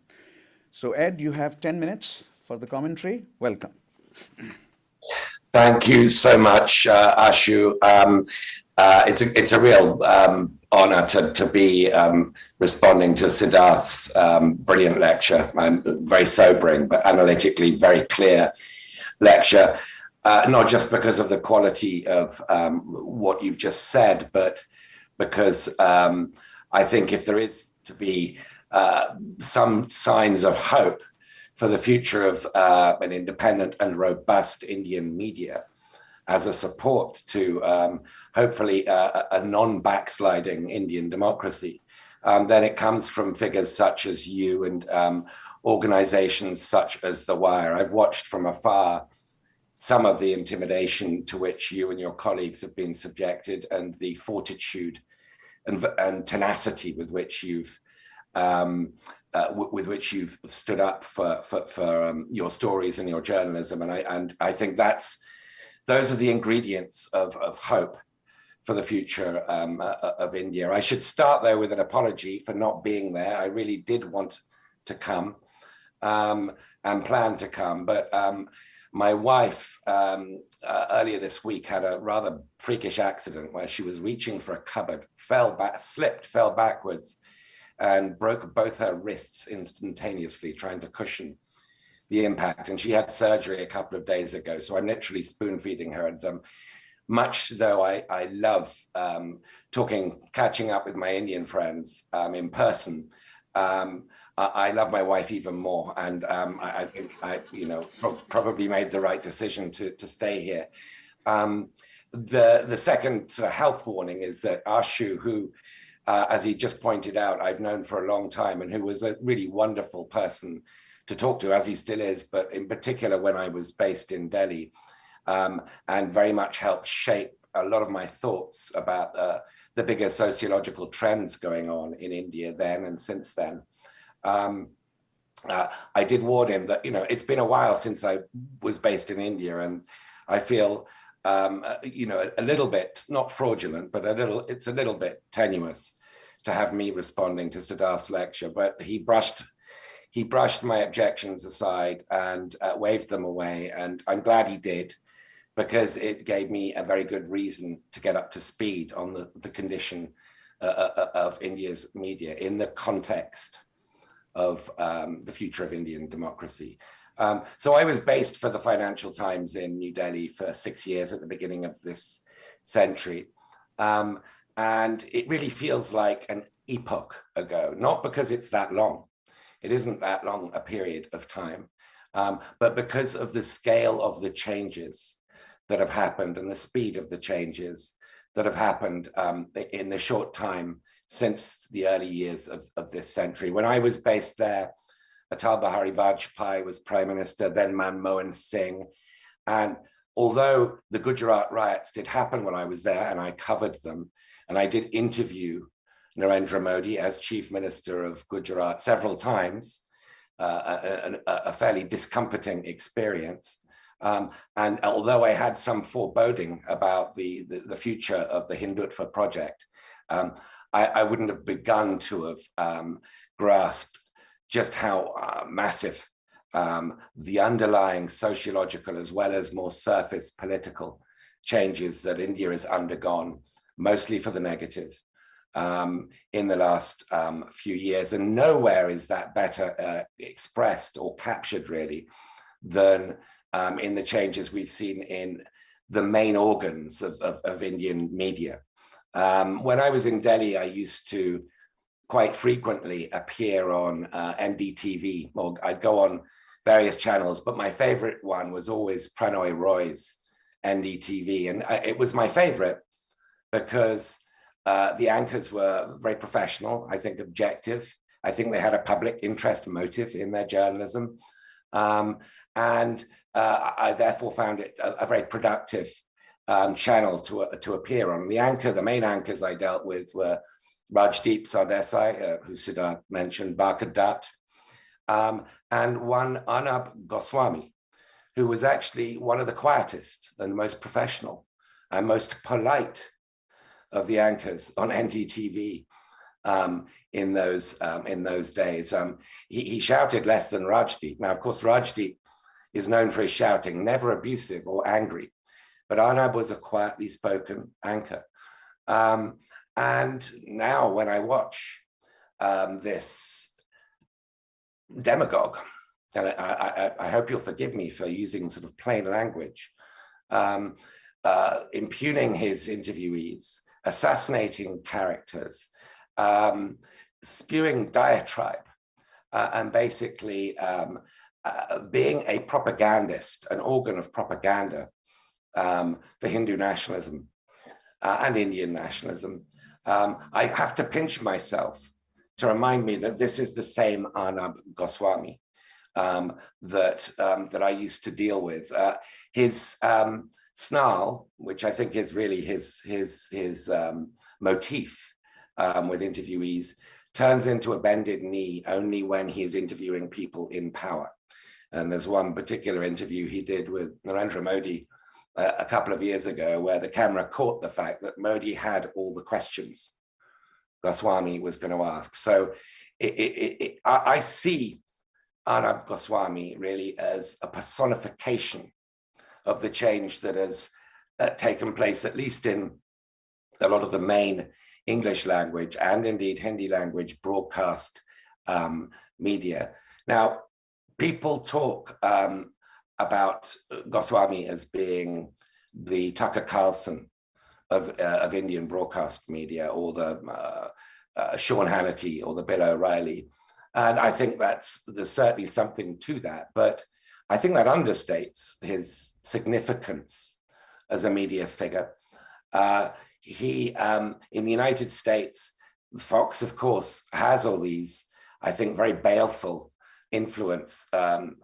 So Ed, you have 10 minutes for the commentary. Welcome. Thank you so much, Ashu. It's a real honor to be responding to Siddharth's brilliant lecture. Very sobering, but analytically very clear lecture. Not just because of the quality of what you've just said, but because I think if there is to be some signs of hope for the future of an independent and robust Indian media as a support to hopefully a non-backsliding Indian democracy, then it comes from figures such as you and organizations such as The Wire. I've watched from afar some of the intimidation to which you and your colleagues have been subjected, and the fortitude and tenacity with which you've stood up for your stories and your journalism, and I think those are the ingredients of hope for the future of India. I should start though with an apology for not being there. I really did want to come and plan to come, but My wife earlier this week had a rather freakish accident where she was reaching for a cupboard, slipped, fell backwards, and broke both her wrists instantaneously trying to cushion the impact. And she had surgery a couple of days ago. So I'm literally spoon feeding her. And much though I love catching up with my Indian friends in person, I love my wife even more. And I think I probably made the right decision to stay here. The second sort of health warning is that Ashu, who, as he just pointed out, I've known for a long time, and who was a really wonderful person to talk to, as he still is, but in particular when I was based in Delhi, and very much helped shape a lot of my thoughts about the bigger sociological trends going on in India then and since then. I did warn him that, it's been a while since I was based in India, and I feel, a little bit, not fraudulent, but it's a little bit tenuous to have me responding to Siddharth's lecture, but he brushed my objections aside and waved them away. And I'm glad he did, because it gave me a very good reason to get up to speed on the condition of India's media in the context of the future of Indian democracy. So I was based for the Financial Times in New Delhi for 6 years at the beginning of this century. And it really feels like an epoch ago, not because it's that long. It isn't that long a period of time, but because of the scale of the changes that have happened and the speed of the changes that have happened in the short time since the early years of this century. When I was based there, Atal Bihari Vajpayee was Prime Minister, then Manmohan Singh. And although the Gujarat riots did happen when I was there, and I covered them, and I did interview Narendra Modi as Chief Minister of Gujarat several times, a fairly discomforting experience. And although I had some foreboding about the future of the Hindutva project, I wouldn't have begun to have grasped just how massive the underlying sociological as well as more surface political changes that India has undergone, mostly for the negative, in the last few years. And nowhere is that better expressed or captured really than in the changes we've seen in the main organs of Indian media. When I was in Delhi, I used to quite frequently appear on NDTV, or I'd go on various channels, but my favorite one was always Pranoy Roy's NDTV. And it was my favorite because the anchors were very professional, I think objective. I think they had a public interest motive in their journalism. And I therefore found it a very productive channel to appear on. The main anchors I dealt with were Rajdeep Sardesai, who Siddharth mentioned, Barkha Dutt, and one Arnab Goswami, who was actually one of the quietest and most professional and most polite of the anchors on NDTV in those days. He shouted less than Rajdeep. Now, of course, Rajdeep is known for his shouting, never abusive or angry, but Arnab was a quietly spoken anchor. And now when I watch this demagogue, and I hope you'll forgive me for using sort of plain language, impugning his interviewees, assassinating characters, spewing diatribe, and basically being a propagandist, an organ of propaganda for Hindu nationalism and Indian nationalism. I have to pinch myself to remind me that this is the same Arnab Goswami that I used to deal with. His snarl, which I think is really his motif with interviewees, turns into a bended knee only when he is interviewing people in power. And there's one particular interview he did with Narendra Modi a couple of years ago, where the camera caught the fact that Modi had all the questions Goswami was going to ask. So I see Arnab Goswami really as a personification of the change that has taken place, at least in a lot of the main English language and indeed Hindi language broadcast media. Now, people talk about Goswami as being the Tucker Carlson of Indian broadcast media, or the Sean Hannity or the Bill O'Reilly. And I think there's certainly something to that, but I think that understates his significance as a media figure. He, in the United States, Fox, of course, has all these, I think, very baleful influential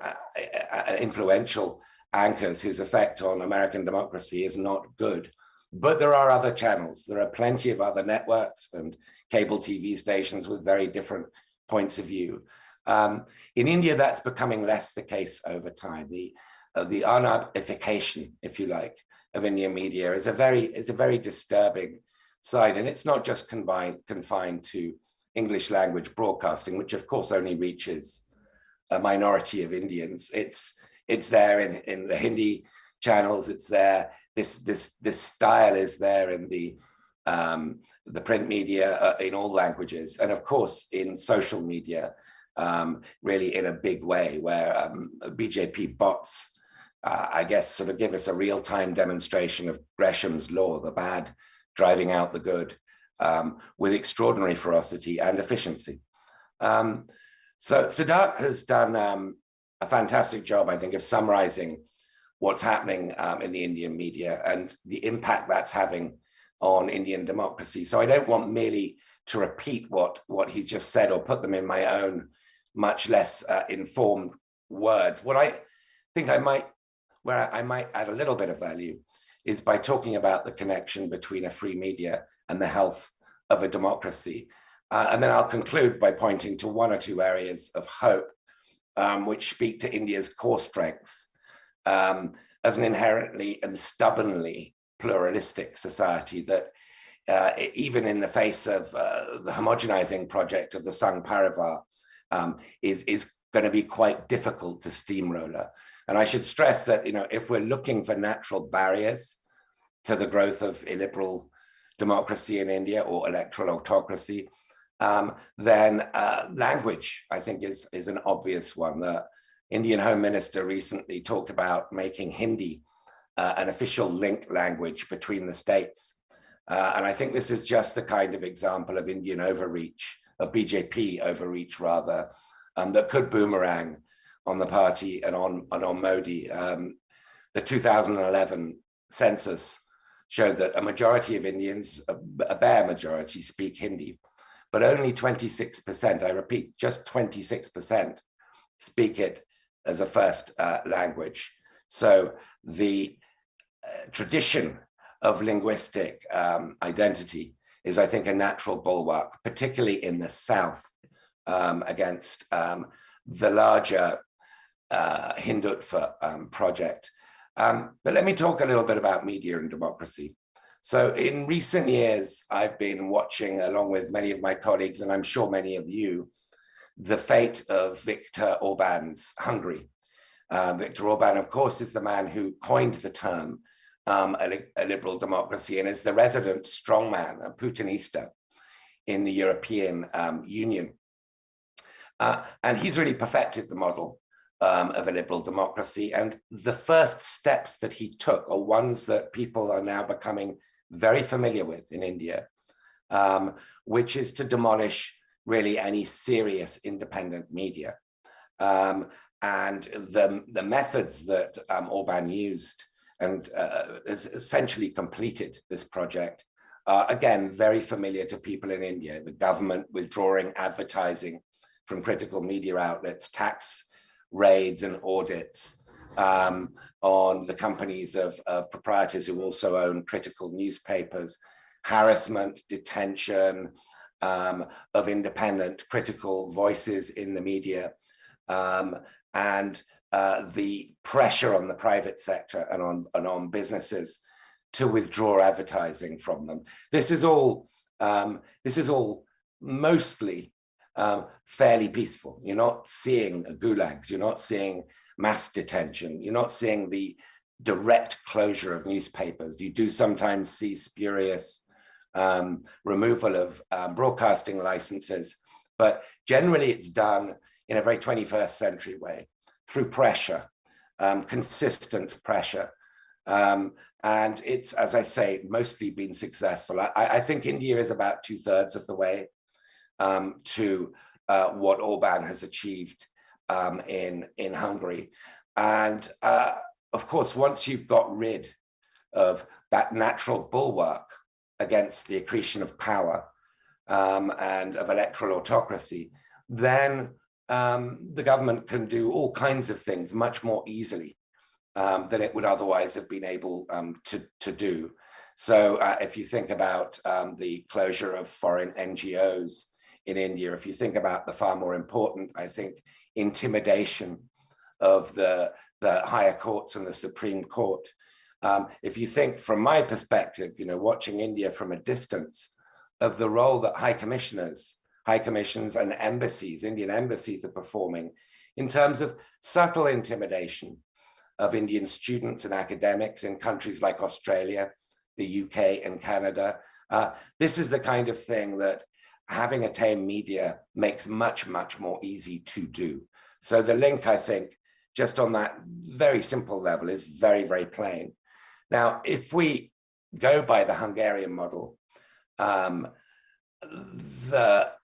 anchors whose effect on American democracy is not good. But there are other channels. There are plenty of other networks and cable TV stations with very different points of view. In India, that's becoming less the case over time. The Arnabification, if you like, of Indian media is a very disturbing side, and it's not just confined to English language broadcasting, which of course only reaches a minority of Indians. It's there in the Hindi channels. It's there. This style is there in the print media in all languages, and of course in social media, really in a big way, where BJP bots, I guess, sort of give us a real-time demonstration of Gresham's law, the bad driving out the good, with extraordinary ferocity and efficiency. So Siddharth has done a fantastic job, I think, of summarizing what's happening in the Indian media and the impact that's having on Indian democracy. So I don't want merely to repeat what he's just said or put them in my own much less informed words. What I think where I might add a little bit of value is by talking about the connection between a free media and the health of a democracy. And then I'll conclude by pointing to one or two areas of hope, which speak to India's core strengths as an inherently and stubbornly pluralistic society that even in the face of the homogenizing project of the Sangh Parivar is going to be quite difficult to steamroller. And I should stress that, if we're looking for natural barriers to the growth of illiberal democracy in India or electoral autocracy, then language, I think, is an obvious one. The Indian Home Minister recently talked about making Hindi an official link language between the states. And I think this is just the kind of example of Indian overreach, of BJP overreach rather, that could boomerang on the party and on Modi. The 2011 census showed that a majority of Indians, a bare majority, speak Hindi, but only 26%, I repeat, just 26% speak it as a first language. So the tradition of linguistic identity is, I think, a natural bulwark, particularly in the South, against the larger Hindutva project. But let me talk a little bit about media and democracy. So in recent years, I've been watching, along with many of my colleagues, and I'm sure many of you, the fate of Viktor Orban's Hungary. Viktor Orban, of course, is the man who coined the term a liberal democracy and is the resident strongman, a Putinista, in the European Union. And he's really perfected the model of a liberal democracy. And the first steps that he took are ones that people are now becoming very familiar with in India, which is to demolish really any serious independent media. And the methods that Orban used and has essentially completed this project are, again, very familiar to people in India. The government withdrawing advertising from critical media outlets, tax raids and audits on the companies of proprietors who also own critical newspapers, harassment, detention of independent critical voices in the media, and the pressure on the private sector and on businesses to withdraw advertising from them. This is all mostly fairly peaceful. You're not seeing gulags, you're not seeing mass detention, you're not seeing the direct closure of newspapers. You do sometimes see spurious removal of broadcasting licenses, but generally it's done in a very 21st century way through pressure, consistent pressure. And it's, as I say, mostly been successful. I think India is about 2/3 of the way to what Orban has achieved in Hungary. And of course, once you've got rid of that natural bulwark against the accretion of power and of electoral autocracy, then the government can do all kinds of things much more easily than it would otherwise have been able to do. So if you think about the closure of foreign NGOs in India, if you think about the far more important, I think, intimidation of the higher courts and the Supreme Court. If you think from my perspective, watching India from a distance, of the role that high commissions and embassies, Indian embassies, are performing in terms of subtle intimidation of Indian students and academics in countries like Australia, the UK and Canada. This is the kind of thing that having a tame media makes much, much more easy to do. So the link, I think, just on that very simple level is very, very plain. Now, if we go by the Hungarian model, the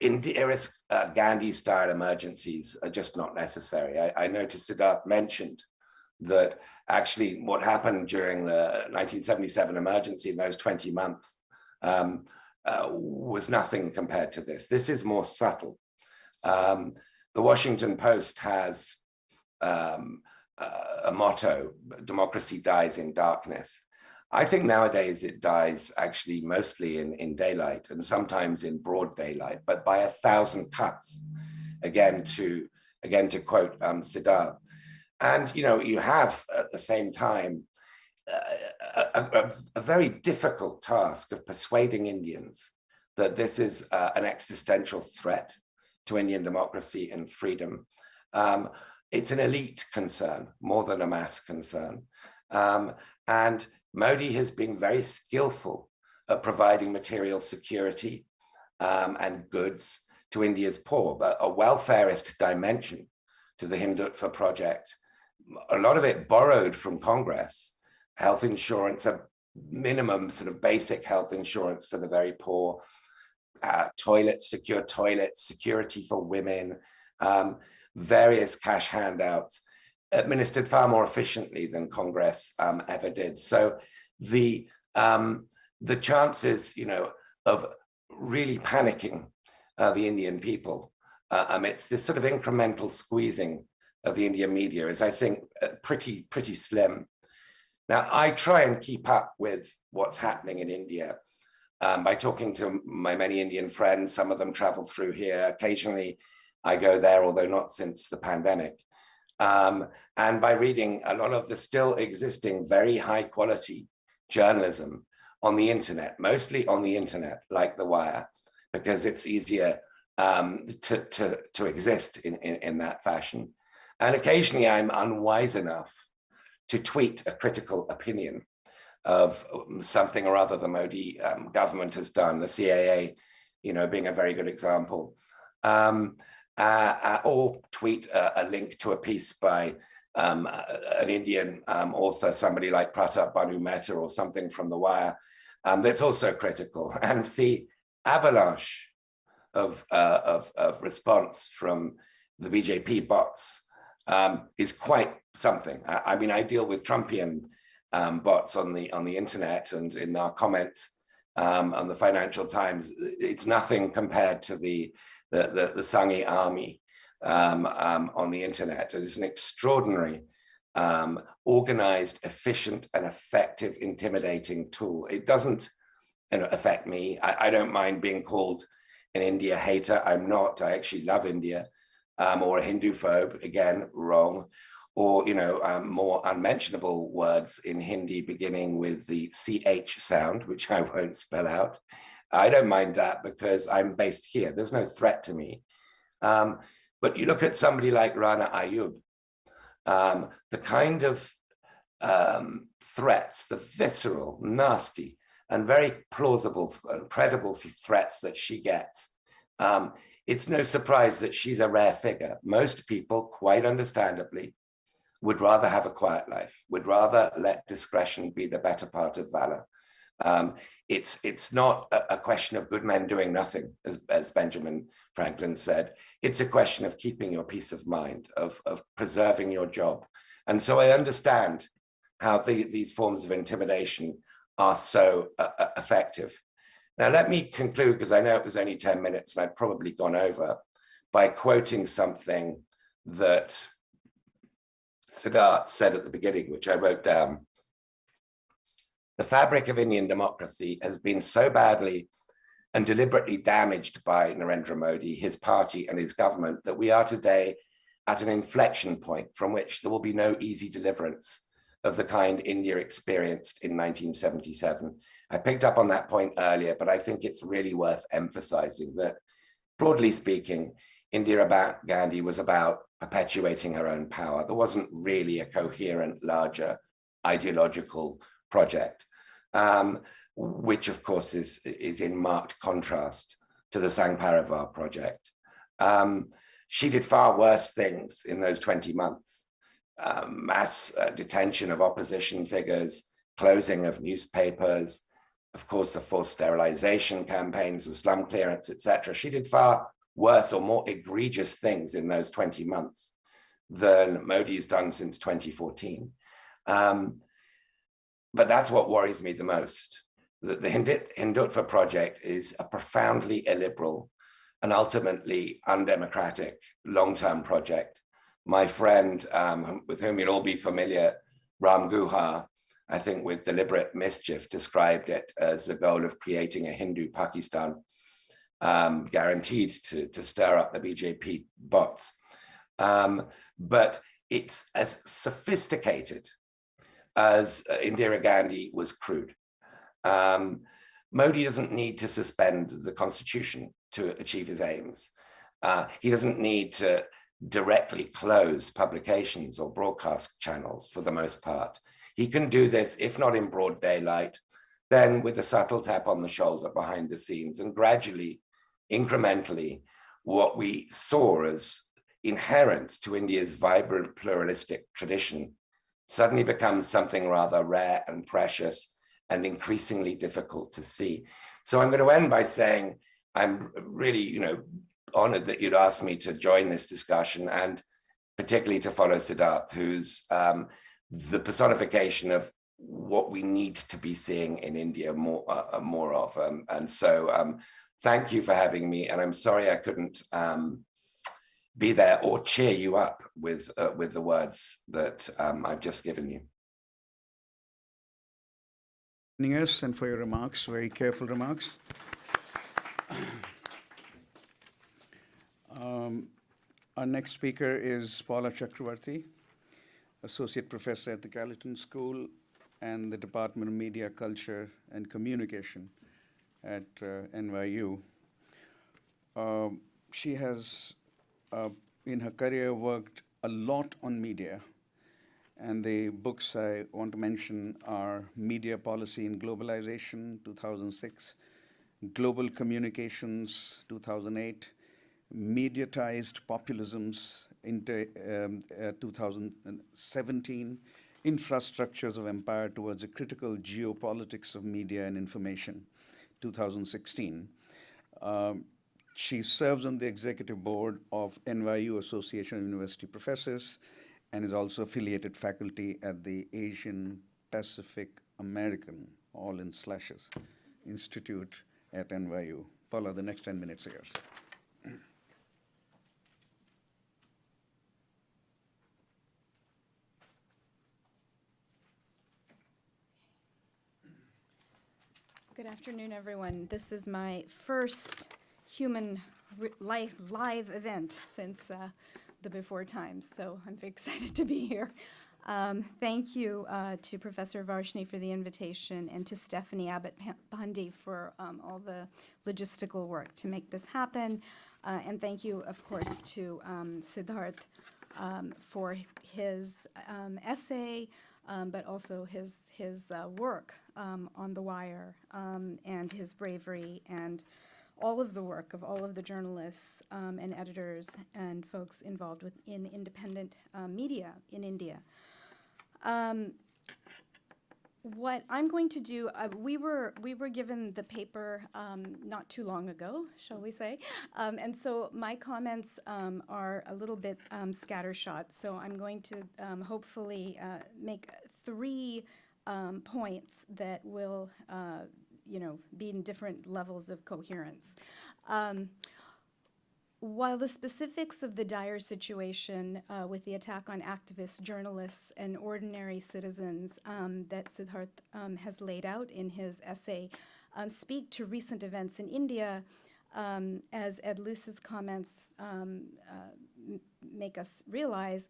Indira Gandhi-style emergencies are just not necessary. I noticed Siddharth mentioned that actually what happened during the 1977 emergency in those 20 months was nothing compared to this. This is more subtle. The Washington Post has a motto, democracy dies in darkness. I think nowadays it dies actually mostly in daylight and sometimes in broad daylight, but by 1,000 cuts, again to quote Siddharth. And you have at the same time a very difficult task of persuading Indians that this is an existential threat to Indian democracy and freedom. It's an elite concern more than a mass concern. And Modi has been very skillful at providing material security and goods to India's poor, but a welfarist dimension to the Hindutva project, a lot of it borrowed from Congress, health insurance, a minimum sort of basic health insurance for the very poor, toilets, secure toilets, security for women, various cash handouts, administered far more efficiently than Congress ever did. So the chances, of really panicking the Indian people amidst this sort of incremental squeezing of the Indian media is, I think, pretty slim. Now, I try and keep up with what's happening in India by talking to my many Indian friends. Some of them travel through here. Occasionally, I go there, although not since the pandemic. And by reading a lot of the still existing very high quality journalism on the internet, mostly on the internet, like The Wire, because it's easier to exist in that fashion. And occasionally I'm unwise enough to tweet a critical opinion of something or other the Modi government has done, the CAA, being a very good example. Or tweet a link to a piece by an Indian author, somebody like Pratap Banu Mehta or something from The Wire, that's also critical. And the avalanche of response from the BJP bots is quite something. I mean, I deal with Trumpian bots on the internet and in our comments on the Financial Times. It's nothing compared to the Sanghi army on the internet. It is an extraordinary, organized, efficient, and effective intimidating tool. It doesn't affect me. I don't mind being called an India hater. I'm not. I actually love India. Or a Hindu phobe, again, wrong. Or, more unmentionable words in Hindi beginning with the CH sound, which I won't spell out. I don't mind that because I'm based here. There's no threat to me. But you look at somebody like Rana Ayub, the kind of threats, the visceral, nasty, and very plausible, credible threats that she gets, it's no surprise that she's a rare figure. Most people, quite understandably, would rather have a quiet life, would rather let discretion be the better part of valor. It's not a question of good men doing nothing, as Benjamin Franklin said. It's a question of keeping your peace of mind, of preserving your job. And so I understand how these forms of intimidation are so effective. Now, let me conclude, because I know it was only 10 minutes and I've probably gone over, by quoting something that Siddharth said at the beginning, which I wrote down. The fabric of Indian democracy has been so badly and deliberately damaged by Narendra Modi, his party and his government, that we are today at an inflection point from which there will be no easy deliverance of the kind India experienced in 1977. I picked up on that point earlier, but I think it's really worth emphasizing that, broadly speaking, Indira Gandhi was about perpetuating her own power. There wasn't really a coherent, larger ideological project, which of course is in marked contrast to the Sangh Parivar project. She did far worse things in those 20 months. Mass detention of opposition figures, closing of newspapers, of course, the forced sterilization campaigns, the slum clearance, etc. She did far worse or more egregious things in those 20 months than Modi's done since 2014. But that's what worries me the most. The Hindutva project is a profoundly illiberal and ultimately undemocratic long-term project. My friend, with whom you'll all be familiar, Ram Guha, I think with deliberate mischief, described it as the goal of creating a Hindu Pakistan, guaranteed to stir up the BJP bots. But it's as sophisticated as Indira Gandhi was crude. Modi doesn't need to suspend the constitution to achieve his aims. He doesn't need to directly close publications or broadcast channels for the most part. He can do this, if not in broad daylight, then with a subtle tap on the shoulder behind the scenes, and gradually, incrementally, what we saw as inherent to India's vibrant pluralistic tradition suddenly becomes something rather rare and precious and increasingly difficult to see. So I'm going to end by saying I'm really, honored that you'd asked me to join this discussion, and particularly to follow Siddharth, who's the personification of what we need to be seeing in India more of. And so thank you for having me, and I'm sorry I couldn't be there or cheer you up with the words that I've just given you. Us and for your remarks, very careful remarks. Our next speaker is Paula Chakravarti, Associate Professor at the Carleton School and the Department of Media, Culture, and Communication at NYU. She has, in her career, worked a lot on media. And the books I want to mention are Media Policy in Globalization, 2006, Global Communications, 2008, Mediatized Populisms, 2017, Infrastructures of Empire Towards a Critical Geopolitics of Media and Information, 2016. She serves on the executive board of NYU Association of University Professors and is also affiliated faculty at the Asian Pacific American, all in slashes, Institute at NYU. Paula, the next 10 minutes are yours. Good afternoon, everyone. This is my first human live event since the before times, so I'm very excited to be here. Thank you to Professor Varshney for the invitation, and to Stephanie Abbott-Bundy for all the logistical work to make this happen. And thank you, of course, to Siddharth for his essay but also his work on The Wire, and his bravery, and all of the work of all of the journalists and editors and folks involved in independent media in India. What I'm going to do, we were given the paper not too long ago, shall we say, and so my comments are a little bit scattershot. So I'm going to hopefully make 3 points that will, be in different levels of coherence. While the specifics of the dire situation with the attack on activists, journalists, and ordinary citizens that Siddharth has laid out in his essay speak to recent events in India, as Ed Luce's comments make us realize,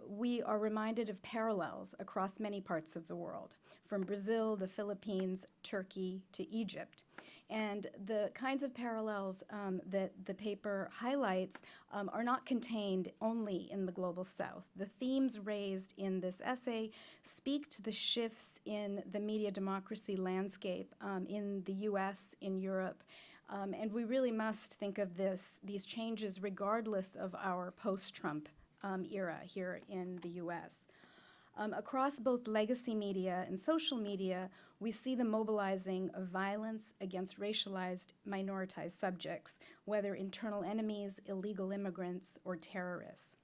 we are reminded of parallels across many parts of the world, from Brazil, the Philippines, Turkey, to Egypt. And the kinds of parallels that the paper highlights are not contained only in the global south. The themes raised in this essay speak to the shifts in the media democracy landscape in the US, in Europe, and we really must think of these changes regardless of our post-Trump era here in the US. Across both legacy media and social media, we see the mobilizing of violence against racialized, minoritized subjects, whether internal enemies, illegal immigrants, or terrorists.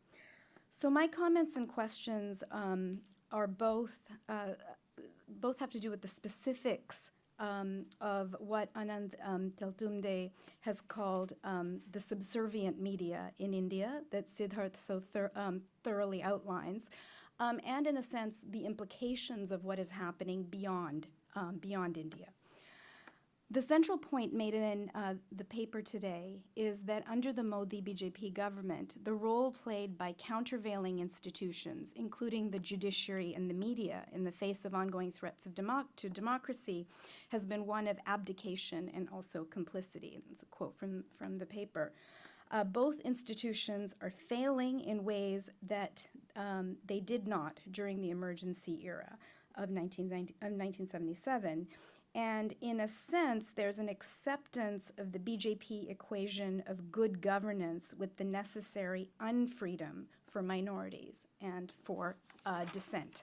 So my comments and questions are both have to do with the specifics of what Anand Teltumde has called the subservient media in India that Siddharth so thoroughly outlines, and in a sense, the implications of what is happening beyond India. The central point made in the paper today is that under the Modi BJP government, the role played by countervailing institutions, including the judiciary and the media, in the face of ongoing threats to democracy, has been one of abdication and also complicity. And that's a quote from the paper. Both institutions are failing in ways that they did not during the emergency era of 1977. And in a sense, there's an acceptance of the BJP equation of good governance with the necessary unfreedom for minorities and for dissent.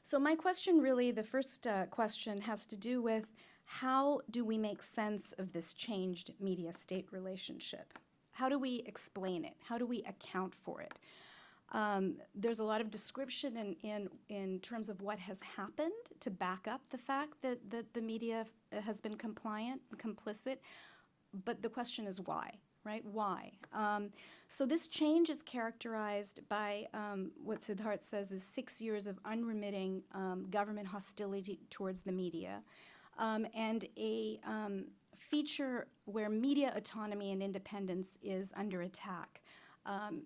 So my question really, the first question has to do with how do we make sense of this changed media-state relationship? How do we explain it? How do we account for it? There's a lot of description in terms of what has happened to back up the fact that the media has been compliant and complicit, but the question is why, right? Why? So this change is characterized by what Siddharth says is 6 years of unremitting government hostility towards the media, and a feature where media autonomy and independence is under attack.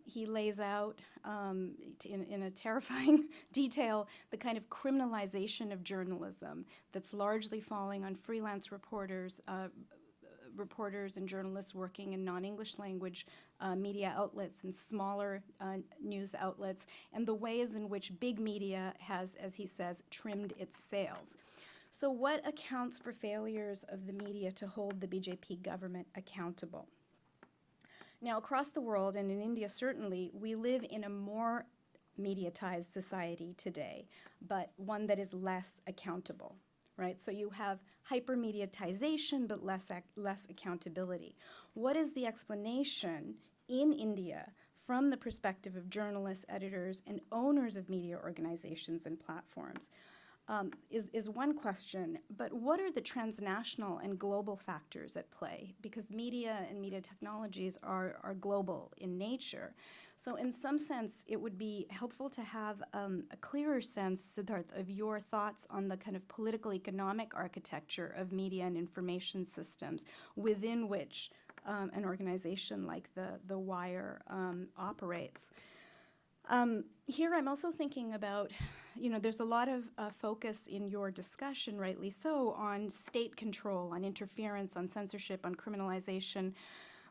He lays out in a terrifying detail the kind of criminalization of journalism that's largely falling on freelance reporters and journalists working in non-English language media outlets and smaller news outlets, and the ways in which big media has, as he says, trimmed its sails. So what accounts for failures of the media to hold the BJP government accountable? Now, across the world, and in India certainly, we live in a more mediatized society today, but one that is less accountable, right? So you have hyper-mediatization, but less accountability. What is the explanation in India from the perspective of journalists, editors, and owners of media organizations and platforms? Is one question, but what are the transnational and global factors at play? Because media and media technologies are global in nature. So in some sense, it would be helpful to have a clearer sense, Siddharth, of your thoughts on the kind of political economic architecture of media and information systems within which an organization like the Wire operates. Here I'm also thinking about, there's a lot of focus in your discussion, rightly so, on state control, on interference, on censorship, on criminalization.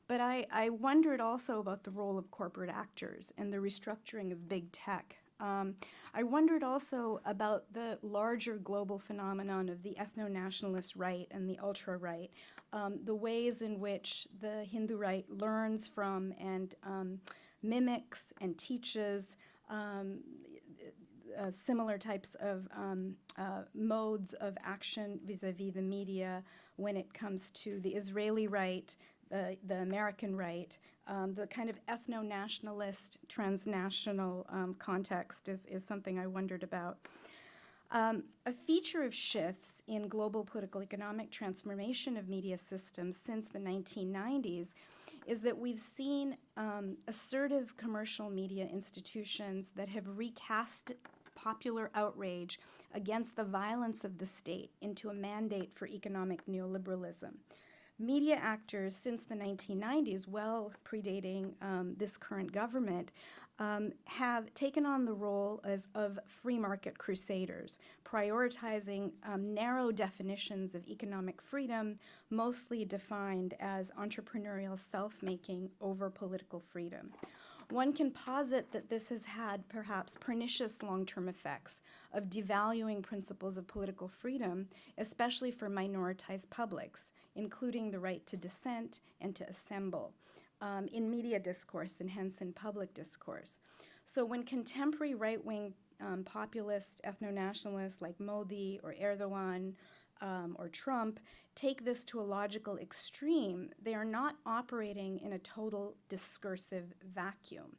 But I wondered also about the role of corporate actors and the restructuring of big tech I wondered also about the larger global phenomenon of the ethno-nationalist right and the ultra-right, the ways in which the Hindu right learns from and mimics and teaches similar types of modes of action vis-a-vis the media when it comes to the Israeli right, the American right, the kind of ethno-nationalist, transnational context is something I wondered about. A feature of shifts in global political economic transformation of media systems since the 1990s is that we've seen assertive commercial media institutions that have recast popular outrage against the violence of the state into a mandate for economic neoliberalism. Media actors since the 1990s, well predating this current government, have taken on the role of free market crusaders, prioritizing narrow definitions of economic freedom, mostly defined as entrepreneurial self-making over political freedom. One can posit that this has had perhaps pernicious long-term effects of devaluing principles of political freedom, especially for minoritized publics, including the right to dissent and to assemble, in media discourse and hence in public discourse. So when contemporary right-wing populist ethno-nationalists like Modi or Erdogan or Trump take this to a logical extreme, they are not operating in a total discursive vacuum.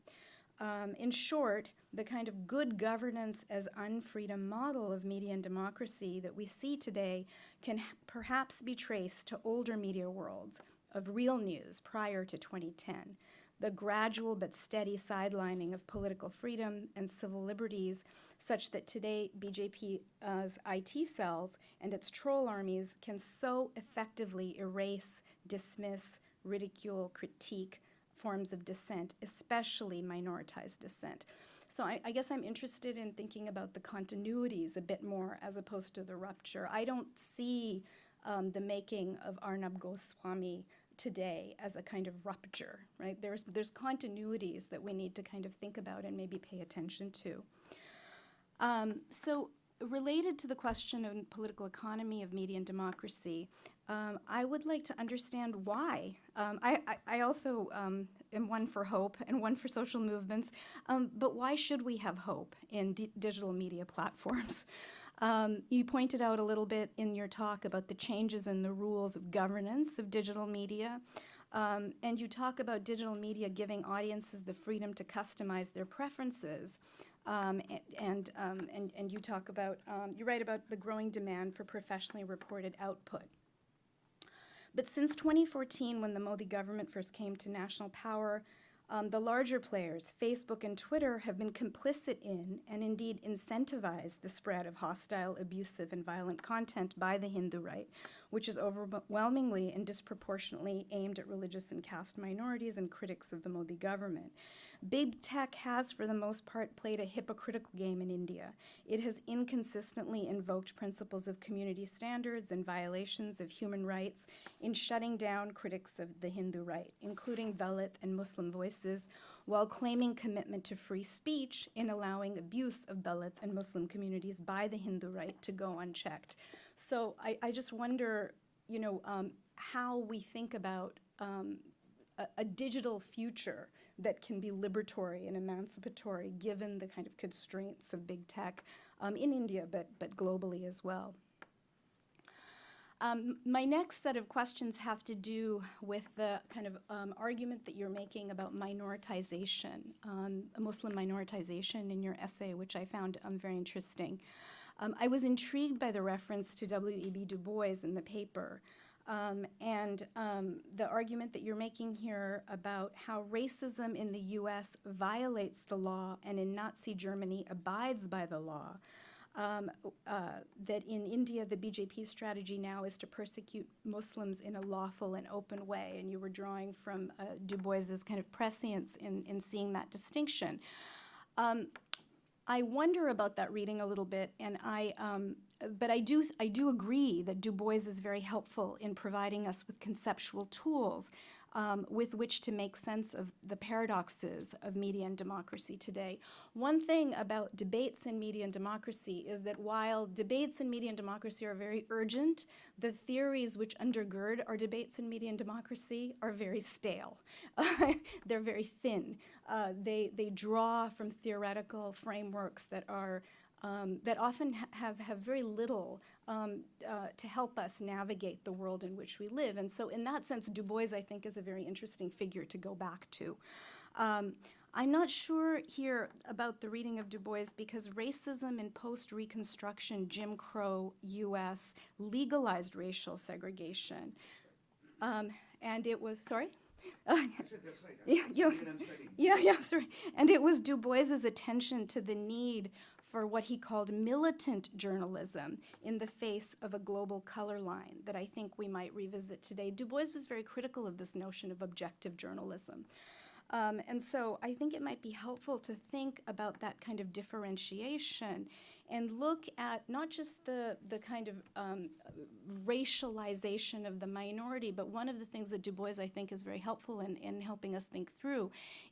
In short, the kind of good governance as unfreedom model of media and democracy that we see today can perhaps be traced to older media worlds of real news prior to 2010. The gradual but steady sidelining of political freedom and civil liberties, such that today BJP's IT cells and its troll armies can so effectively erase, dismiss, ridicule, critique forms of dissent, especially minoritized dissent. So I guess I'm interested in thinking about the continuities a bit more as opposed to the rupture. I don't see the making of Arnab Goswami today as a kind of rupture, right? There's continuities that we need to kind of think about and maybe pay attention to. So related to the question of political economy of media and democracy, I would like to understand why. I also am one for hope and one for social movements, but why should we have hope in digital media platforms? You pointed out a little bit in your talk about the changes in the rules of governance of digital media, and you talk about digital media giving audiences the freedom to customize their preferences, and you talk about, you write about the growing demand for professionally reported output. But since 2014, when the Modi government first came to national power, the larger players, Facebook and Twitter, have been complicit in and indeed incentivized the spread of hostile, abusive, and violent content by the Hindu right, which is overwhelmingly and disproportionately aimed at religious and caste minorities and critics of the Modi government. Big tech has, for the most part, played a hypocritical game in India. It has inconsistently invoked principles of community standards and violations of human rights in shutting down critics of the Hindu right, including Dalit and Muslim voices, while claiming commitment to free speech in allowing abuse of Dalit and Muslim communities by the Hindu right to go unchecked. So I just wonder, you know, how we think about a digital future that can be liberatory and emancipatory given the kind of constraints of big tech in India, but globally as well. My next set of questions have to do with the kind of argument that you're making about minoritization, Muslim minoritization in your essay, which I found very interesting. I was intrigued by the reference to W.E.B. Du Bois in the paper, and the argument that you're making here about how racism in the U.S. violates the law and in Nazi Germany abides by the law. That in India, the BJP strategy now is to persecute Muslims in a lawful and open way, and you were drawing from Du Bois's kind of prescience in seeing that distinction. I wonder about that reading a little bit, and but I do agree that Du Bois is very helpful in providing us with conceptual tools with which to make sense of the paradoxes of media and democracy today. One thing about debates in media and democracy is that while debates in media and democracy are very urgent, the theories which undergird our debates in media and democracy are very stale. They're very thin. They draw from theoretical frameworks that are that often have very little to help us navigate the world in which we live. And so in that sense, Du Bois, I think, is a very interesting figure to go back to. I'm not sure here about the reading of Du Bois because racism in post-Reconstruction Jim Crow U.S. legalized racial segregation. And it was, sorry? I said that's right. Sorry. And it was Du Bois's attention to the need for what he called militant journalism in the face of a global color line that I think we might revisit today. Du Bois was very critical of this notion of objective journalism. And so I think it might be helpful to think about that kind of differentiation and look at not just the kind of racialization of the minority, but one of the things that Du Bois, I think, is very helpful in helping us think through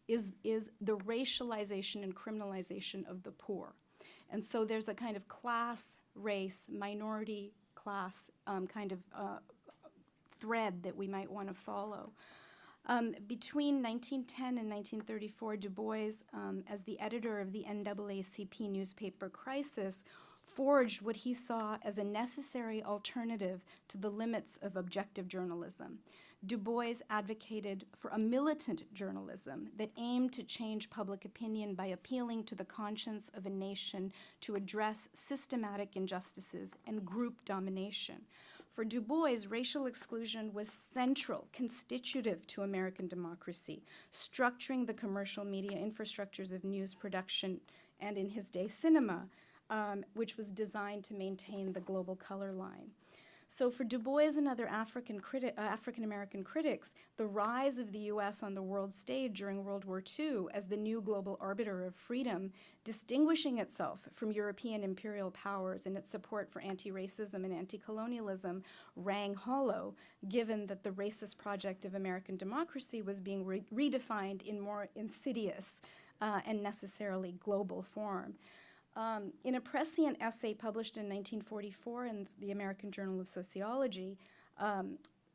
is the racialization and criminalization of the poor. And so there's a kind of class, race, minority class kind of thread that we might want to follow. Between 1910 and 1934, Du Bois, as the editor of the NAACP newspaper Crisis, forged what he saw as a necessary alternative to the limits of objective journalism. Du Bois advocated for a militant journalism that aimed to change public opinion by appealing to the conscience of a nation to address systematic injustices and group domination. For Du Bois, racial exclusion was central, constitutive to American democracy, structuring the commercial media infrastructures of news production and, in his day, cinema, which was designed to maintain the global color line. So for Du Bois and other African-American critics, the rise of the U.S. on the world stage during World War II as the new global arbiter of freedom, distinguishing itself from European imperial powers in its support for anti-racism and anti-colonialism, rang hollow, given that the racist project of American democracy was being redefined in more insidious and necessarily global form. In a prescient essay published in 1944 in the American Journal of Sociology,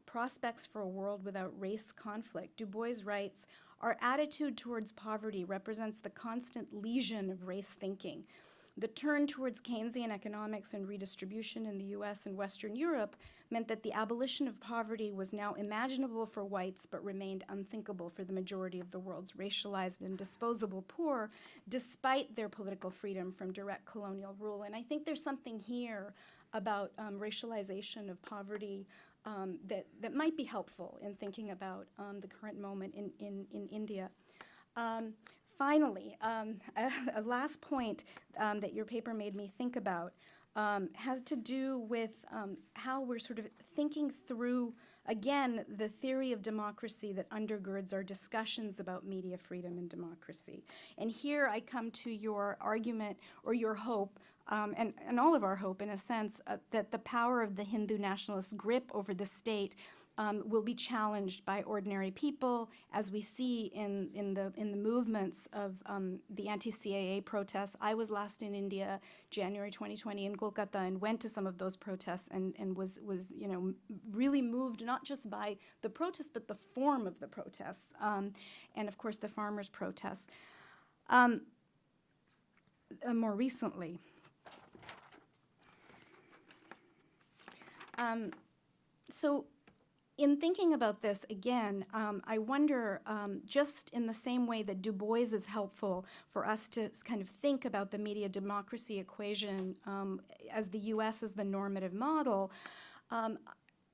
Prospects for a World Without Race Conflict, Du Bois writes, "Our attitude towards poverty represents the constant lesion of race thinking. The turn towards Keynesian economics and redistribution in the US and Western Europe meant that the abolition of poverty was now imaginable for whites but remained unthinkable for the majority of the world's racialized and disposable poor, despite their political freedom from direct colonial rule." And I think there's something here about racialization of poverty that might be helpful in thinking about the current moment in India. Finally, a last point that your paper made me think about has to do with how we're sort of thinking through, again, the theory of democracy that undergirds our discussions about media freedom and democracy. And here I come to your argument or your hope, and all of our hope in a sense, that the power of the Hindu nationalist grip over the state will be challenged by ordinary people, as we see in the movements of the anti-CAA protests. I was last in India, January 2020, in Kolkata, and went to some of those protests and was really moved not just by the protests but the form of the protests, and of course the farmers' protests. More recently. So in thinking about this, again, I wonder, just in the same way that Du Bois is helpful for us to kind of think about the media democracy equation as the U.S. as the normative model,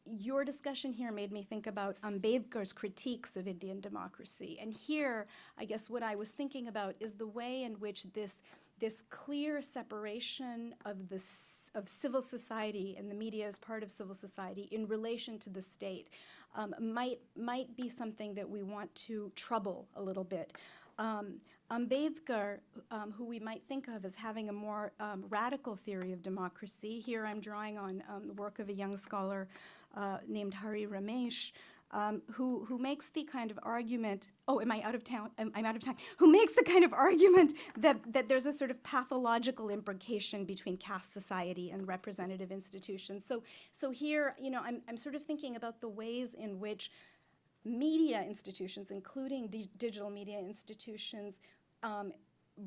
your discussion here made me think about Ambedkar's critiques of Indian democracy. And here, I guess what I was thinking about is the way in which this clear separation of civil society and the media as part of civil society in relation to the state might be something that we want to trouble a little bit. Ambedkar, who we might think of as having a more radical theory of democracy, here I'm drawing on the work of a young scholar named Hari Ramesh, who makes the kind of argument, oh, am I out of town? I'm out of time. Who makes the kind of argument that there's a sort of pathological imbrication between caste society and representative institutions. So here, I'm sort of thinking about the ways in which media institutions, including digital media institutions,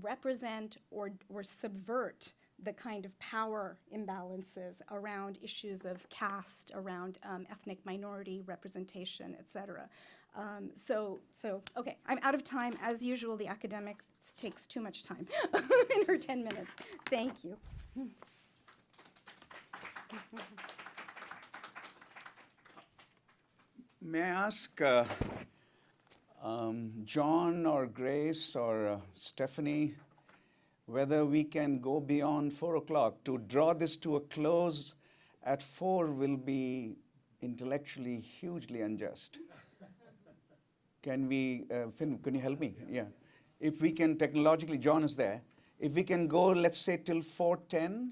represent or subvert the kind of power imbalances around issues of caste, around ethnic minority representation, et cetera. Okay, I'm out of time. As usual, the academic takes too much time in her 10 minutes. Thank you. May I ask John or Grace or Stephanie whether we can go beyond 4 o'clock? To draw this to a close at 4 will be intellectually hugely unjust. Can we, Finn, can you help me? Yeah. If we can technologically, John is there. If we can go, let's say, till 4:10,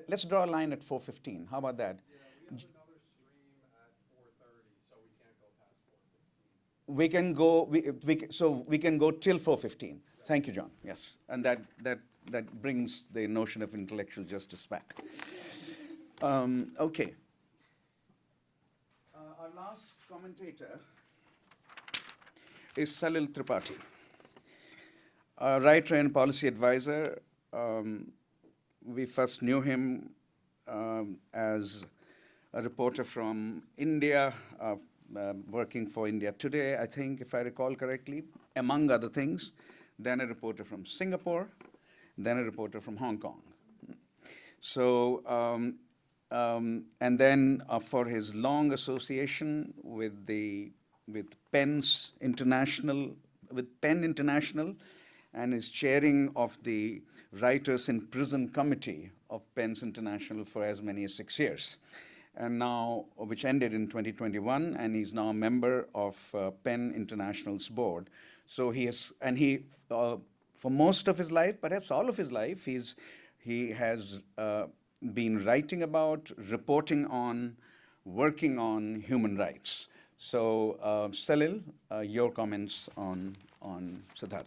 let's draw a line at 4:15. How about that? Yeah, we have another stream at 4:30, so we can't go past 4:15. We can go till 4:15. Thank you, John. Yes, and that brings the notion of intellectual justice back. Okay. Our last commentator is Salil Tripathi, a writer and policy advisor. We first knew him as a reporter from India, working for India Today, I think, if I recall correctly, among other things. Then a reporter from Singapore, then a reporter from Hong Kong. So, and then for his long association with PEN International, and his chairing of the Writers in Prison Committee of PEN International for as many as 6 years, and now, which ended in 2021, and he's now a member of PEN International's board. So for most of his life, perhaps all of his life, he has been writing about, reporting on, working on human rights. So, Salil, your comments on Siddharth.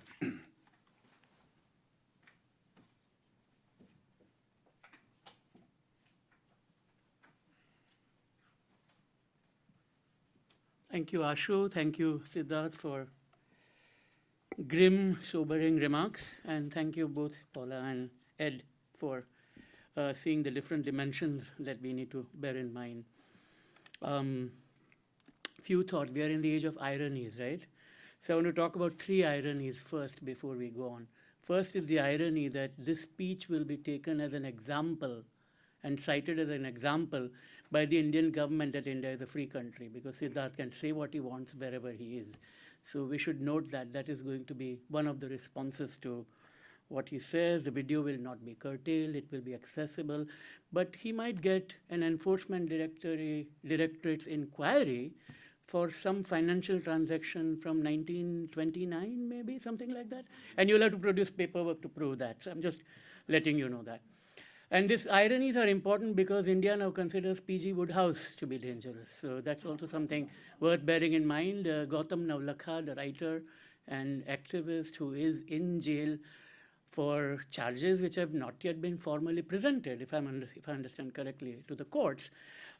Thank you, Ashu. Thank you, Siddharth, for grim, sobering remarks. And thank you both, Paula and Ed, for seeing the different dimensions that we need to bear in mind. Few thoughts. We are in the age of ironies, right? So I want to talk about 3 ironies first before we go on. First is the irony that this speech will be taken as an example and cited as an example by the Indian government that India is a free country, because Siddharth can say what he wants wherever he is. So we should note that that is going to be one of the responses to what he says. The video will not be curtailed, it will be accessible, but he might get an enforcement directorate's inquiry for some financial transaction from 1929, maybe, something like that. And you'll have to produce paperwork to prove that. So I'm just letting you know that. And these ironies are important because India now considers P.G. Wodehouse to be dangerous. So that's also something worth bearing in mind. Gautam Navlakha, the writer and activist who is in jail for charges which have not yet been formally presented, if I understand correctly, to the courts.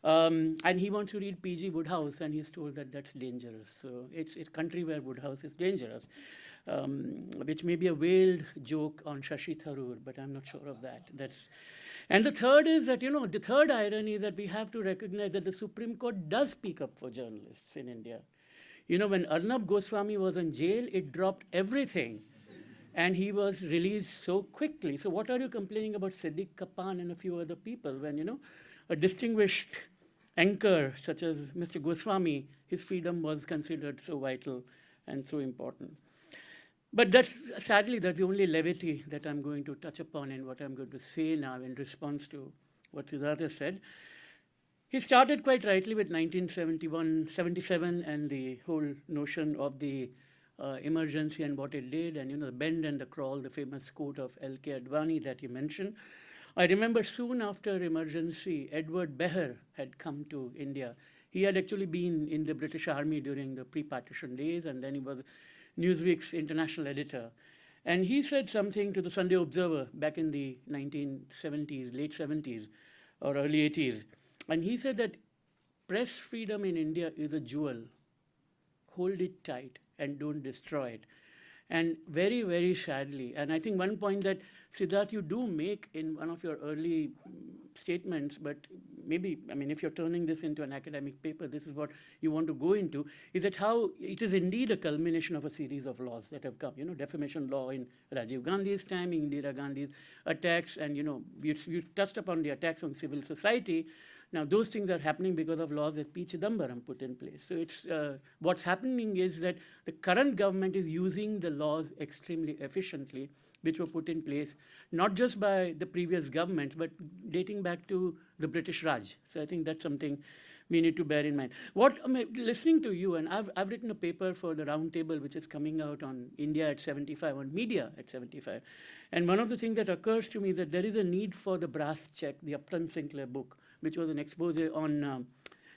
And he wants to read P.G. Wodehouse, and he's told that that's dangerous. So it's a country where Wodehouse is dangerous, which may be a veiled joke on Shashi Tharoor, but I'm not sure of that. And the third is that, the third irony is that we have to recognize that the Supreme Court does speak up for journalists in India. When Arnab Goswami was in jail, it dropped everything, and he was released so quickly. So what are you complaining about Siddiq Kapan and a few other people when, a distinguished anchor such as Mr. Goswami, his freedom was considered so vital and so important. But sadly, that's the only levity that I'm going to touch upon in what I'm going to say now in response to what Siddharth said. He started quite rightly with 1977 and the whole notion of the emergency and what it did, and the bend and the crawl, the famous quote of L.K. Advani that he mentioned. I remember soon after emergency, Edward Behr had come to India He had actually been in the British Army during the pre-partition days, and then he was Newsweek's international editor. And he said something to the Sunday Observer back in the 1970s, late 70s, or early 80s. And he said that press freedom in India is a jewel. Hold it tight and don't destroy it. And very, very sadly, and I think one point that, Siddharth, you do make in one of your early statements, but maybe, I mean, if you're turning this into an academic paper, this is what you want to go into, is that how it is indeed a culmination of a series of laws that have come. You know, defamation law in Rajiv Gandhi's time, Indira Gandhi's attacks, and, you know, you touched upon the attacks on civil society. Now, those things are happening because of laws that P. Chidambaram put in place. So it's what's happening is that the current government is using the laws extremely efficiently, which were put in place, not just by the previous governments, but dating back to the British Raj. So I think that's something we need to bear in mind. Listening to you, and I've written a paper for the roundtable, which is coming out on India at 75, on media at 75. And one of the things that occurs to me is that there is a need for the brass check, the Upton Sinclair book, which was an expose on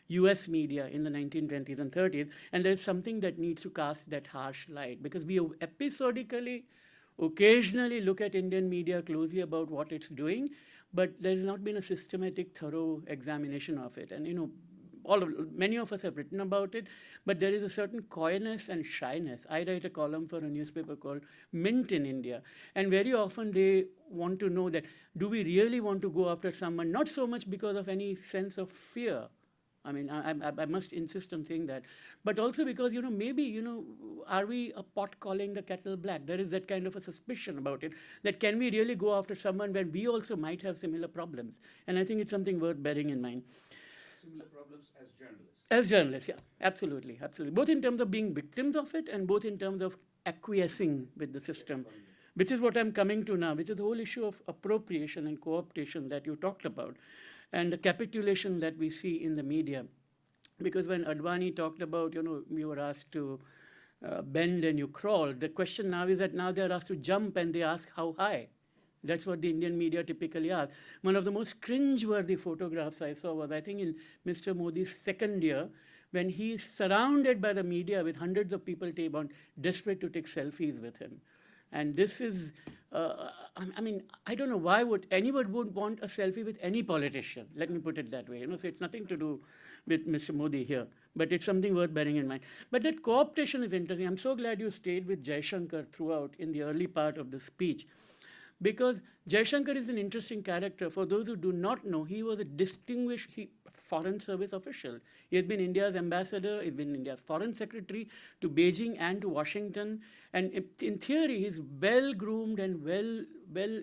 US media in the 1920s and 30s. And there's something that needs to cast that harsh light, because we episodically, occasionally look at Indian media closely about what it's doing, but there's not been a systematic, thorough examination of it. And, you know, many of us have written about it, but there is a certain coyness and shyness. I write a column for a newspaper called Mint in India, and very often they want to know that, do we really want to go after someone, not so much because of any sense of fear. I mean, I must insist on saying that, but also because, you know, maybe, you know, are we a pot calling the kettle black? There is that kind of a suspicion about it, that can we really go after someone when we also might have similar problems? And I think it's something worth bearing in mind. Similar problems as journalists. As journalists, yeah, absolutely, absolutely. Both in terms of being victims of it and both in terms of acquiescing with the system, which is what I'm coming to now, which is the whole issue of appropriation and co-optation that you talked about, and the capitulation that we see in the media. Because when Advani talked about, you know, you were asked to bend and you crawl, the question now is that now they're asked to jump and they ask how high. That's what the Indian media typically are. One of the most cringe-worthy photographs I saw was, I think, in Mr. Modi's second year, when he's surrounded by the media with hundreds of people desperate to take selfies with him. And this is, I mean, I don't know why anyone would want a selfie with any politician. Let me put it that way. You know, so it's nothing to do with Mr. Modi here, but it's something worth bearing in mind. But that co-optation is interesting. I'm so glad you stayed with Jaishankar throughout in the early part of the speech, because Jaishankar is an interesting character. For those who do not know, he was a distinguished foreign service official. He has been India's ambassador, he's been India's foreign secretary to Beijing and to Washington. And in theory, he's well-groomed and well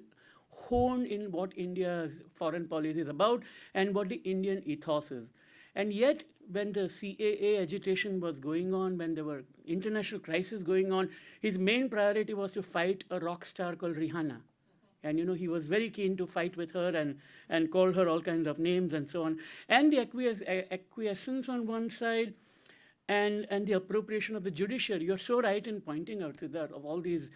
honed in what India's foreign policy is about and what the Indian ethos is. And yet, when the CAA agitation was going on, when there were international crises going on, his main priority was to fight a rock star called Rihanna. And, you know, he was very keen to fight with her and call her all kinds of names and so on. And the acquiescence on one side and the appropriation of the judiciary. You're so right in pointing out, Siddharth, of all these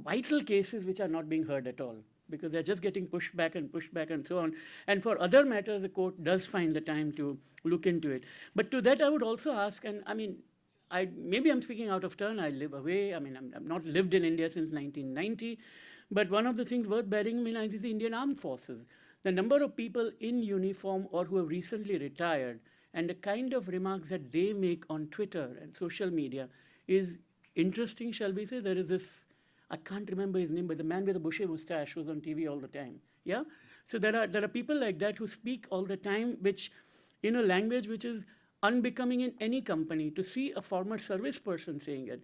vital cases which are not being heard at all, because they're just getting pushed back and so on. And for other matters, the court does find the time to look into it. But to that, I would also ask, and I mean, maybe I'm speaking out of turn, I live away. I mean, I've not lived in India since 1990. But one of the things worth bearing in mind is the Indian Armed Forces. The number of people in uniform or who have recently retired and the kind of remarks that they make on Twitter and social media is interesting, shall we say. There is this, I can't remember his name, but the man with the bushy mustache who's on TV all the time. Yeah? So there are people like that who speak all the time, which in a language which is unbecoming in any company. To see a former service person saying it,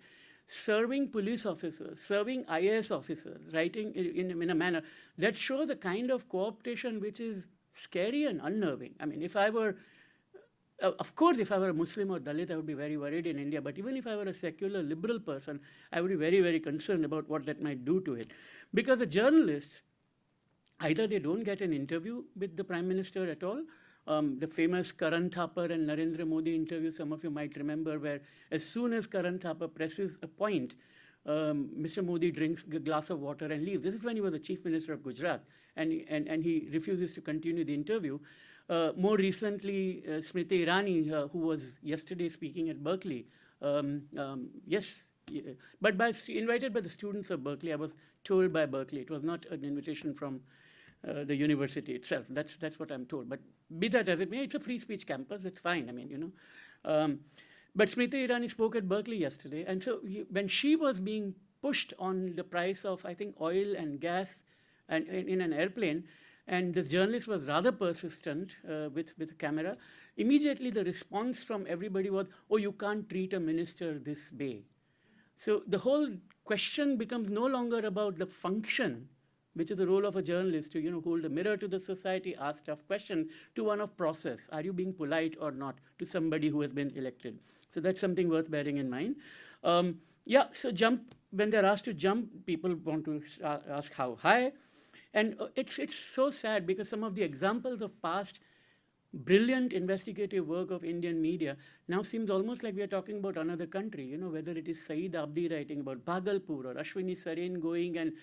serving police officers, serving IAS officers, writing in a manner that shows a kind of co-optation which is scary and unnerving. I mean, if I were, of course, if I were a Muslim or Dalit, I would be very worried in India. But even if I were a secular liberal person, I would be very, very concerned about what that might do to it. Because the journalists, either they don't get an interview with the Prime Minister at all. The famous Karan Thapar and Narendra Modi interview, some of you might remember, where as soon as Karan Thapar presses a point, Mr. Modi drinks a glass of water and leaves. This is when he was the Chief Minister of Gujarat, and he refuses to continue the interview. More recently, Smriti Irani, who was yesterday speaking at Berkeley, yes, but invited by the students of Berkeley. I was told by Berkeley. It was not an invitation from the university itself. That's what I'm told. But be that as it may, it's a free speech campus. It's fine. I mean, you know. But Smriti Irani spoke at Berkeley yesterday, and so when she was being pushed on the price of, I think, oil and gas, and in an airplane, and this journalist was rather persistent with a camera, immediately the response from everybody was, "Oh, you can't treat a minister this way." So the whole question becomes no longer about the function, which is the role of a journalist to, you know, hold a mirror to the society, ask tough questions, to one of process. Are you being polite or not to somebody who has been elected? So that's something worth bearing in mind. Yeah, so when they're asked to jump, people want to ask how high. And it's so sad because some of the examples of past brilliant investigative work of Indian media now seems almost like we are talking about another country, you know, whether it is Saeed Abdi writing about Bhagalpur or Ashwini Sareen going and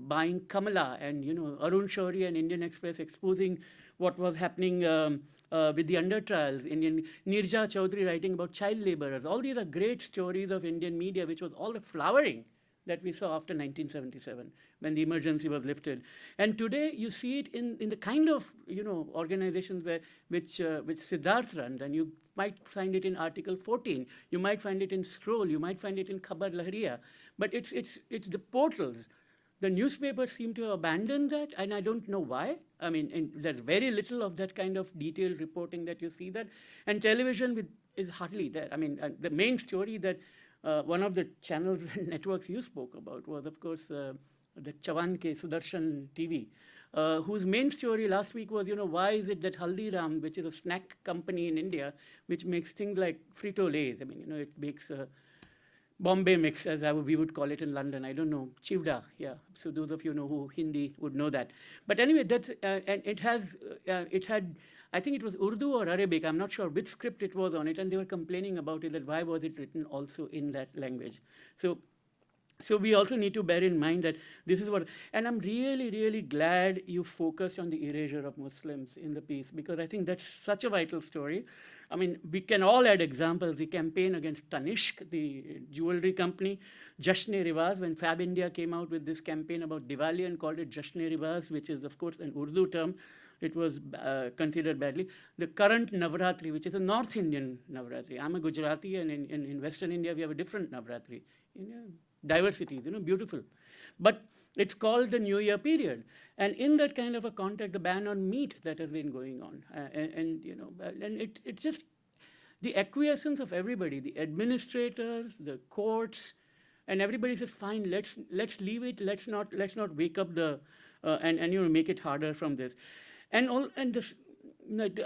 buying Kamala, and, you know, Arun Shourie and Indian Express exposing what was happening with the under trials, Nirja Chaudhary writing about child laborers. All these are great stories of Indian media, which was all the flowering that we saw after 1977 when the emergency was lifted. And today you see it in the kind of, you know, organizations which Siddharth runs, and you might find it in Article 14, you might find it in Scroll, you might find it in Khabar Lahariya, but it's the portals. The newspapers seem to have abandoned that, and I don't know why. I mean, there's very little of that kind of detailed reporting that you see that, and television is hardly there. I mean, the main story that one of the channels and networks you spoke about was, of course, the Chavan Ke Sudarshan TV, whose main story last week was, you know, why is it that Haldiram, which is a snack company in India, which makes things like Frito-Lays, I mean, you know, it makes Bombay mix, as we would call it in London. I don't know, Chivda, yeah. So those of you know who Hindi would know that. But anyway, and it had, I think it was Urdu or Arabic, I'm not sure which script it was on it, and they were complaining about it, that why was it written also in that language. So we also need to bear in mind that this is what, and I'm really, really glad you focused on the erasure of Muslims in the piece, because I think that's such a vital story. I mean, we can all add examples. The campaign against Tanishq, the jewelry company, Jashn-e-Riwaz, when Fab India came out with this campaign about Diwali and called it Jashn-e-Riwaz, which is, of course, an Urdu term, it was considered badly. The current Navratri, which is a North Indian Navratri. I'm a Gujarati, and in Western India, we have a different Navratri. You know, diversities, you know, beautiful. But it's called the New Year period. And in that kind of a context, the ban on meat that has been going on, and you know, and it's just the acquiescence of everybody, the administrators, the courts, and everybody says, fine, let's leave it, let's not wake up the and you know, make it harder from this. And this,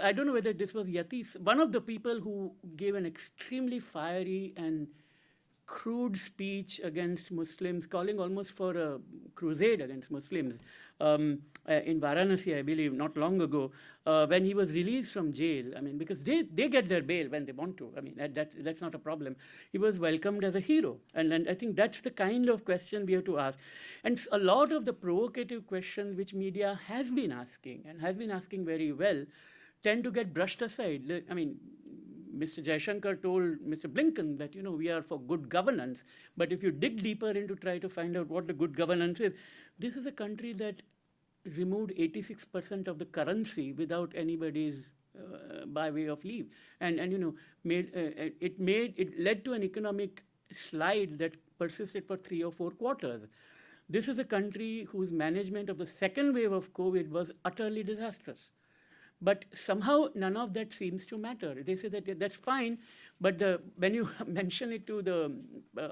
I don't know whether this was Yati, one of the people who gave an extremely fiery and crude speech against Muslims, calling almost for a crusade against Muslims in Varanasi, I believe, not long ago, when he was released from jail. I mean, because they get their bail when they want to. I mean, that's not a problem. He was welcomed as a hero. And I think that's the kind of question we have to ask. And a lot of the provocative questions which media has been asking, and has been asking very well, tend to get brushed aside. I mean, Mr. Jaishankar told Mr. Blinken that, you know, we are for good governance. But if you dig deeper into try to find out what the good governance is, this is a country that removed 86% of the currency without anybody's by way of leave. And you know, it led to an economic slide that persisted for 3 or 4 quarters. This is a country whose management of the second wave of COVID was utterly disastrous. But somehow none of that seems to matter. They say that that's fine, but when you mention it to the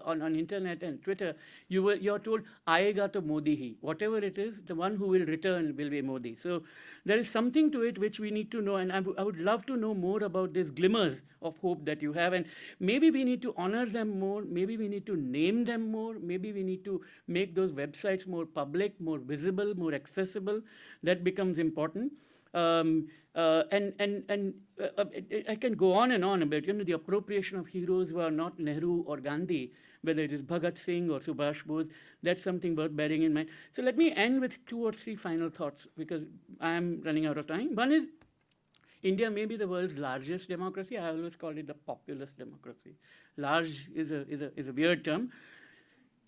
on internet and Twitter, you're told, "Aayega to Modi hi." Whatever it is, the one who will return will be Modi. So there is something to it which we need to know, and I would love to know more about these glimmers of hope that you have. And maybe we need to honor them more. Maybe we need to name them more. Maybe we need to make those websites more public, more visible, more accessible. That becomes important. I can go on and on about, you know, the appropriation of heroes who are not Nehru or Gandhi, whether it is Bhagat Singh or Subhash Bose. That's something worth bearing in mind. So let me end with 2 or 3 final thoughts, because I am running out of time. One is, India may be the world's largest democracy. I always call it the populist democracy. Large is a weird term.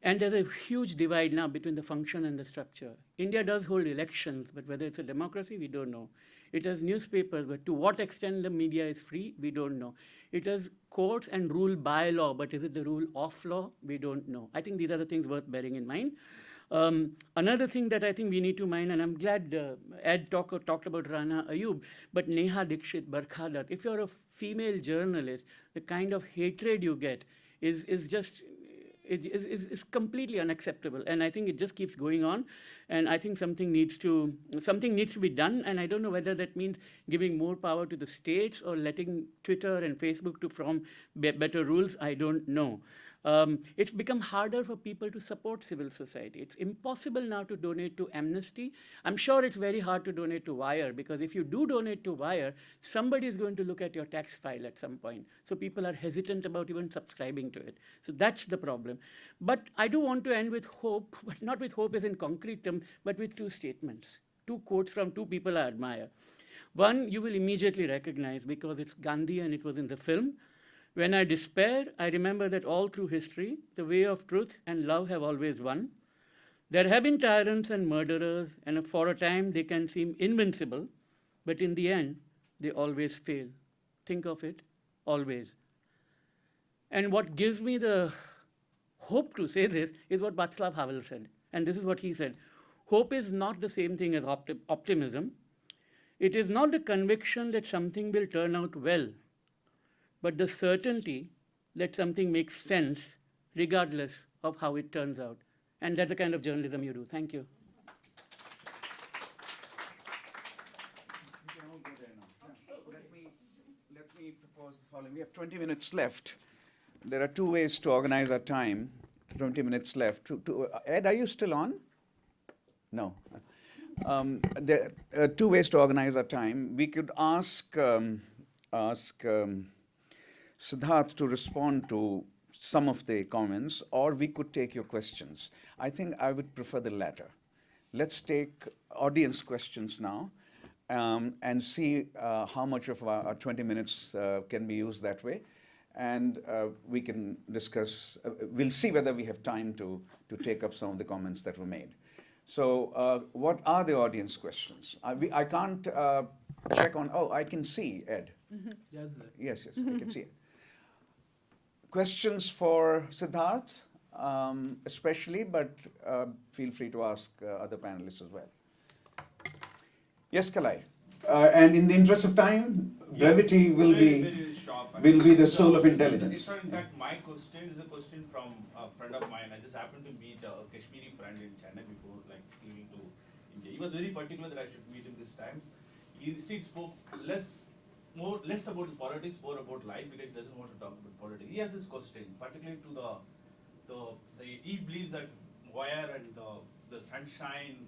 And there's a huge divide now between the function and the structure. India does hold elections, but whether it's a democracy, we don't know. It has newspapers, but to what extent the media is free, we don't know. It has courts and rule by law, but is it the rule of law? We don't know. I think these are the things worth bearing in mind. Another thing that I think we need to mind, and I'm glad Ed talked about Rana Ayub, but Neha Dikshit, Barkha Dutt, if you're a female journalist, the kind of hatred you get is just is completely unacceptable, and I think it just keeps going on. And I think something needs to be done. And I don't know whether that means giving more power to the states or letting Twitter and Facebook to form better rules. I don't know. It's become harder for people to support civil society. It's impossible now to donate to Amnesty. I'm sure it's very hard to donate to Wire, because if you do donate to Wire, somebody is going to look at your tax file at some point. So people are hesitant about even subscribing to it. So that's the problem. But I do want to end with hope, but not with hope as in concrete terms, but with two statements, two quotes from two people I admire. One you will immediately recognize because it's Gandhi and it was in the film. When I despair, I remember that all through history, the way of truth and love have always won. There have been tyrants and murderers, and for a time they can seem invincible, but in the end, they always fail. Think of it, always. And what gives me the hope to say this is what Václav Havel said. And this is what he said. Hope is not the same thing as optimism. It is not the conviction that something will turn out well, but the certainty that something makes sense regardless of how it turns out. And that's the kind of journalism you do. Thank you. We can all go there now. Let me propose the following. We have 20 minutes left. There are two ways to organize our time. 20 minutes left. Ed, are you still on? No. There are two ways to organize our time. We could ask Siddharth to respond to some of the comments, or we could take your questions. I think I would prefer the latter. Let's take audience questions now and see how much of our 20 minutes can be used that way. And we can discuss, we'll see whether we have time to take up some of the comments that were made. So what are the audience questions? I can't check on, I can see Ed. Yes, I can see it. Questions for Siddharth, especially, but feel free to ask other panelists as well. Yes, Kalai. And in the interest of time, brevity will be the soul of intelligence. In fact, my question is a question from a friend of mine. I just happened to meet a Kashmiri friend in Chennai before, leaving to India. He was very particular that I should meet him this time. He instead spoke less about his politics, more about life, because he doesn't want to talk about politics. He has this question, particularly to he believes that Wire and the sunshine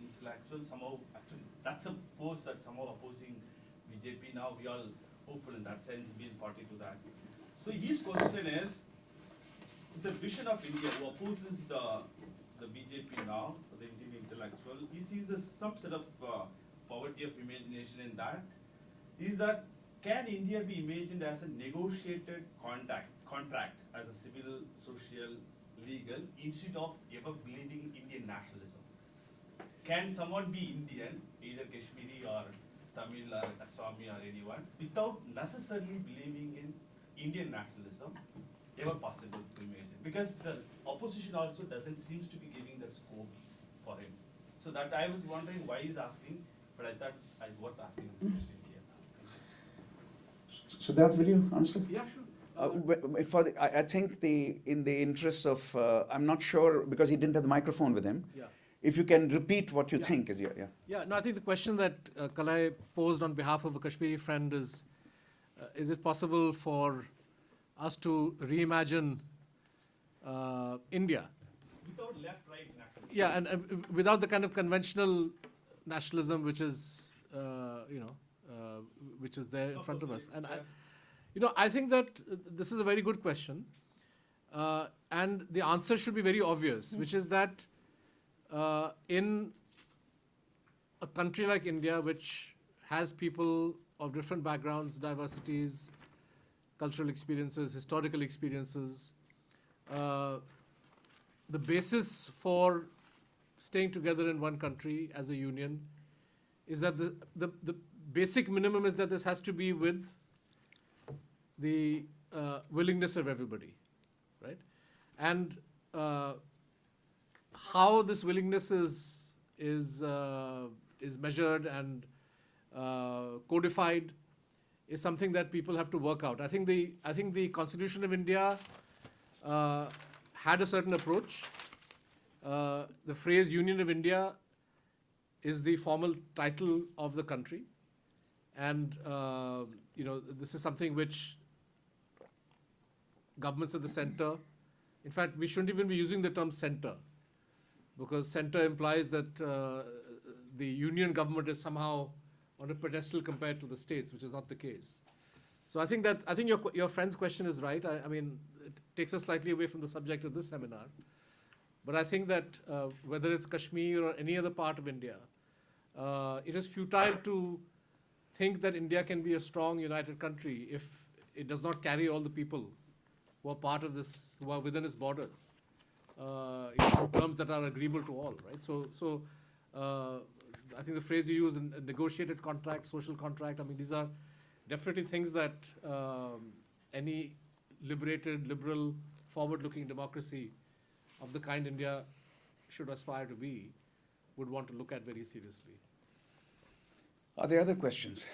intellectual somehow, actually, that's a force that's somehow opposing BJP. Now we all hopeful in that sense, being party to that. So his question is, the vision of India, who opposes the BJP now, the Indian intellectual, he sees some sort of poverty of imagination in that. Is that, can India be imagined as a negotiated contract as a civil, social, legal, instead of ever believing in Indian nationalism? Can someone be Indian, either Kashmiri or Tamil or Assami or anyone, without necessarily believing in Indian nationalism, ever possible to imagine? Because the opposition also seems to be giving that scope for him. So that I was wondering why he's asking, but I thought I was worth asking this question here. Siddharth, will you answer? Yeah, sure. I think in the interest of, I'm not sure, because he didn't have the microphone with him. Yeah. If you can repeat what you think is Yeah, no, I think the question that Kalai posed on behalf of a Kashmiri friend is it possible for us to reimagine India? Without left-right nationalism. Yeah, and without the kind of conventional nationalism which is, which is there in front of us. And I think that this is a very good question, and the answer should be very obvious, which is that in a country like India, which has people of different backgrounds, diversities, cultural experiences, historical experiences. The basis for staying together in one country as a union is that the basic minimum is that this has to be with the willingness of everybody, right? And how this willingness is measured and codified is something that people have to work out. I think the Constitution of India had a certain approach. The phrase Union of India is the formal title of the country. And, this is something which governments at the center, in fact, we shouldn't even be using the term center, because center implies that the union government is somehow on a pedestal compared to the states, which is not the case. So I think your friend's question is right. I mean, it takes us slightly away from the subject of this seminar. But I think that whether it's Kashmir or any other part of India, it is futile to think that India can be a strong, united country if it does not carry all the people who are part of this, who are within its borders, in terms that are agreeable to all, right? So I think the phrase you use, in negotiated contract, social contract, I mean, these are definitely things that any liberated, liberal, forward-looking democracy of the kind India should aspire to be would want to look at very seriously. Are there other questions?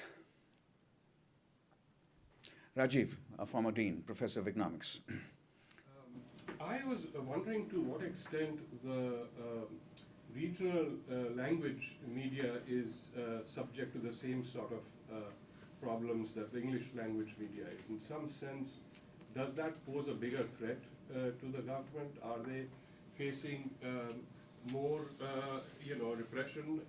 Rajiv, a former dean, professor of economics. I was wondering to what extent the regional language media is subject to the same sort of problems that the English language media is. In some sense, does that pose a bigger threat to the government? Are they facing more, repression?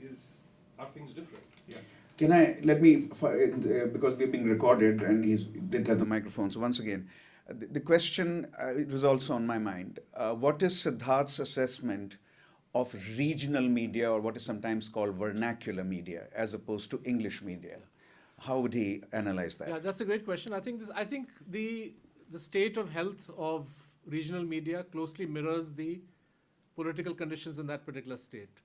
Are things different? Yeah. Because we're being recorded and he did have the microphone, so once again, the question, it was also on my mind. What is Siddharth's assessment of regional media, or what is sometimes called vernacular media, as opposed to English media? How would he analyze that? Yeah, that's a great question. I think the state of health of regional media closely mirrors the political conditions in that particular state.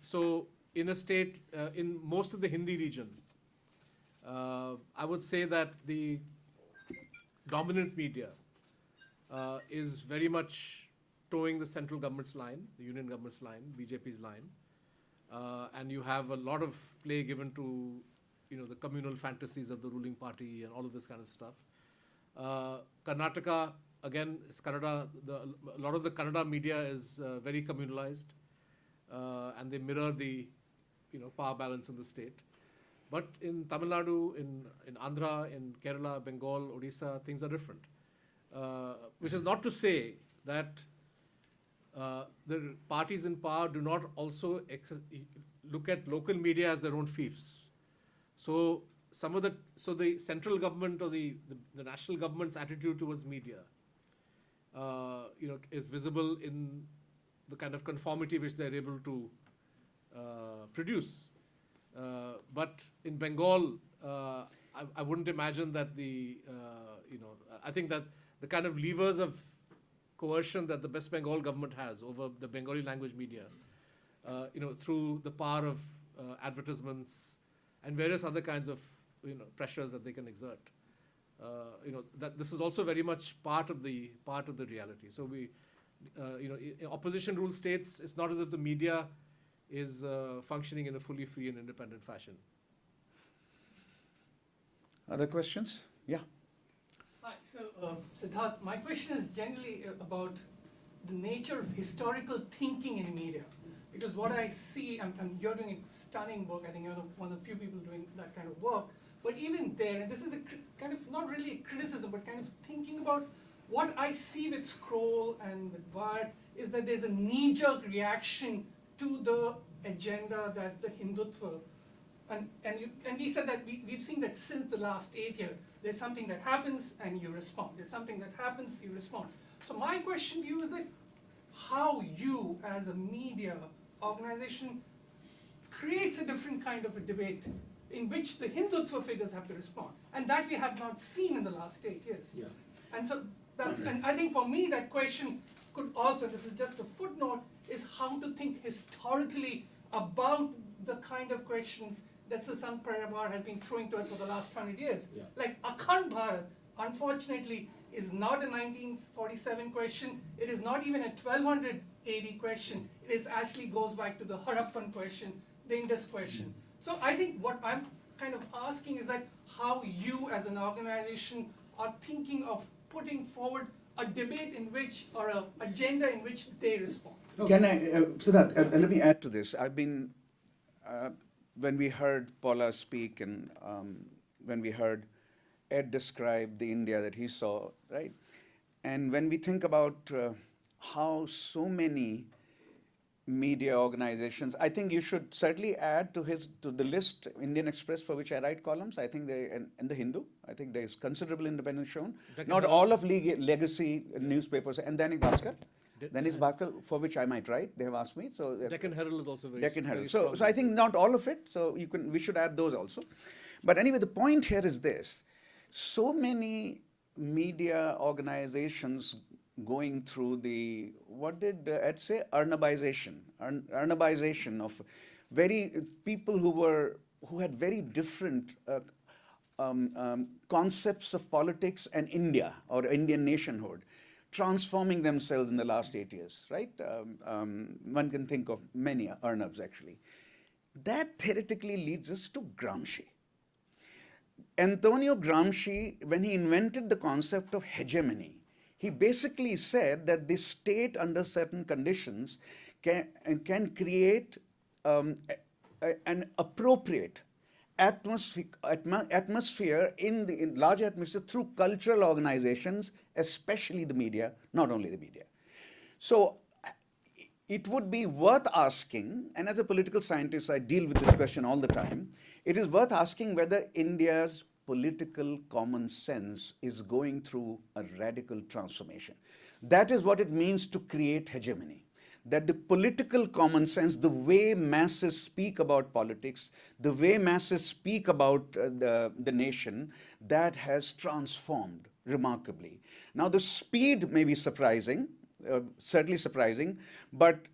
So in a state, in most of the Hindi region, I would say that the dominant media is very much towing the central government's line, the union government's line, BJP's line. And you have a lot of play given to, the communal fantasies of the ruling party and all of this kind of stuff. Karnataka, again, is Kannada. A lot of the Kannada media is very communalized, and they mirror the, power balance in the state. But in Tamil Nadu, in Andhra, in Kerala, Bengal, Odisha, things are different. Which is not to say that the parties in power do not also look at local media as their own fiefs. So the central government or the national government's attitude towards media, is visible in the kind of conformity which they're able to produce. But in Bengal, I wouldn't imagine that I think that the kind of levers of coercion that the West Bengal government has over the Bengali language media, through the power of advertisements and various other kinds of pressures that they can exert. That this is also very much part of the reality. So opposition rule states, it's not as if the media is functioning in a fully free and independent fashion. Other questions? Yeah. Hi, so Siddharth, my question is generally about the nature of historical thinking in media. Because what I see, and you're doing stunning work, I think you're one of the few people doing that kind of work, but even there, and this is a kind of, not really a criticism, but kind of thinking about what I see with Scroll and with Wired, is that there's a knee-jerk reaction to the agenda that the Hindutva, and we said that we've seen that since the last 8 years, there's something that happens and you respond. There's something that happens, you respond. So my question to you is that how you, as a media organization, creates a different kind of a debate in which the Hindutva figures have to respond. And that we have not seen in the last 8 years. Yeah. And so and I think for me that question could also, and this is just a footnote, is how to think historically about the kind of questions that Sasank Paribar has been throwing to us for the last 100 years. Yeah. Like Akhand Bharat, unfortunately, is not a 1947 question. It is not even a 1200 AD question. It actually goes back to the Harappan question, the Indus question. So I think what I'm kind of asking is that how you as an organization are thinking of putting forward a debate in which, or an agenda in which they respond. Can I, Siddharth, let me add to this. I've been, when we heard Paula speak and when we heard Ed describe the India that he saw, right? And when we think about how so many media organizations, I think you should certainly add to the list Indian Express, for which I write columns. I think they, and the Hindu, I think there is considerable independence shown. Not all of legacy newspapers, and Dainik Bhaskar. Dainik Bhaskar, for which I might write, they have asked me. So Deccan Herald is also very Deccan very Herald. strong. So I think not all of it. So we should add those also. But anyway, the point here is this: so many media organizations going through the, what did Ed say? Arnabization of people who had very different concepts of politics and India or Indian nationhood, transforming themselves in the last 8 years, right? One can think of many Arnabs actually. That theoretically leads us to Gramsci. Antonio Gramsci, when he invented the concept of hegemony, he basically said that the state under certain conditions can create an appropriate atmosphere in large atmosphere through cultural organizations, especially the media, not only the media. So it would be worth asking, and as a political scientist I deal with this question all the time, it is worth asking whether India's political common sense is going through a radical transformation. That is what it means to create hegemony. That the political common sense, the way masses speak about politics, the way masses speak about the nation, that has transformed remarkably. Now the speed may be surprising, certainly surprising, but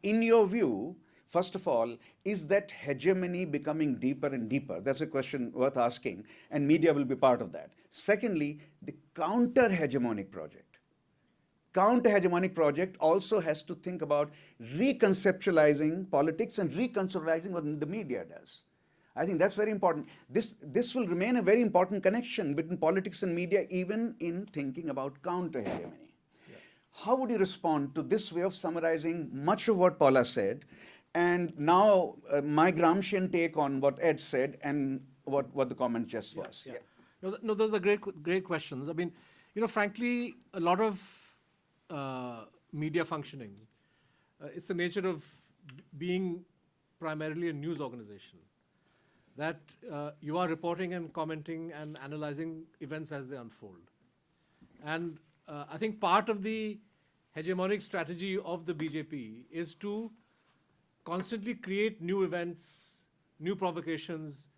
in your view, first of all, is that hegemony becoming deeper and deeper? That's a question worth asking, and media will be part of that. Secondly, the counter-hegemonic project. Counter-hegemonic project also has to think about reconceptualizing politics and reconceptualizing what the media does. I think that's very important. This will remain a very important connection between politics and media, even in thinking about counter-hegemony. Yeah. How would you respond to this way of summarizing much of what Paula said, and now my Gramscian take on what Ed said and what the comment just was? Yeah. No, those are great questions. I mean, frankly, a lot of media functioning, it's the nature of being primarily a news organization, that you are reporting and commenting and analyzing events as they unfold. And I think part of the hegemonic strategy of the BJP is to constantly create new events, new provocations,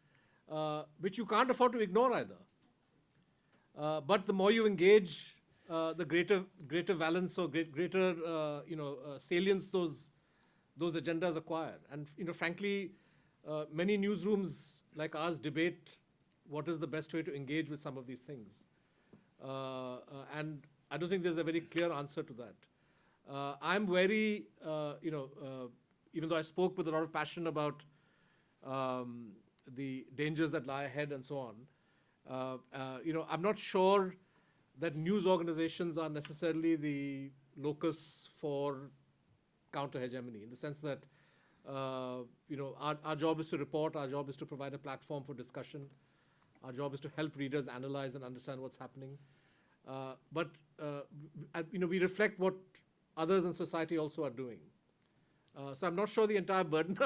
which you can't afford to ignore either. But the more you engage, the greater valence or greater salience those agendas acquire. And frankly, many newsrooms like ours debate what is the best way to engage with some of these things. And I don't think there's a very clear answer to that. I'm very, even though I spoke with a lot of passion about the dangers that lie ahead and so on, I'm not sure that news organizations are necessarily the locus for counter-hegemony, in the sense that our job is to report, our job is to provide a platform for discussion, our job is to help readers analyze and understand what's happening. But we reflect what others in society also are doing. So I'm not sure the entire burden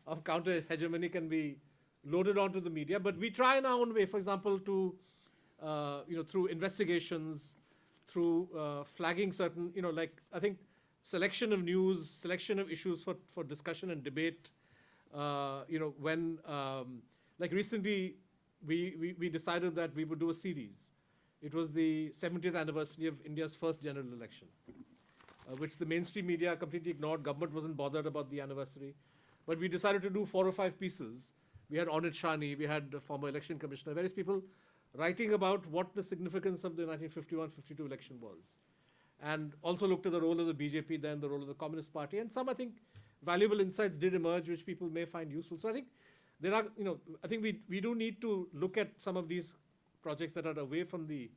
of counter-hegemony can be loaded onto the media, but we try in our own way, for example, to, through investigations, through flagging certain, I think selection of news, selection of issues for discussion and debate when, like recently, we decided that we would do a series. It was the 70th anniversary of India's first general election, which the mainstream media completely ignored. Government wasn't bothered about the anniversary. But we decided to do 4 or 5 pieces. We had Anit Shani, we had the former election commissioner, various people writing about what the significance of the 1951-52 election was. And also looked at the role of the BJP then, the role of the Communist Party, and some, I think, valuable insights did emerge which people may find useful. So I think there are, I think we do need to look at some of these projects that are away from the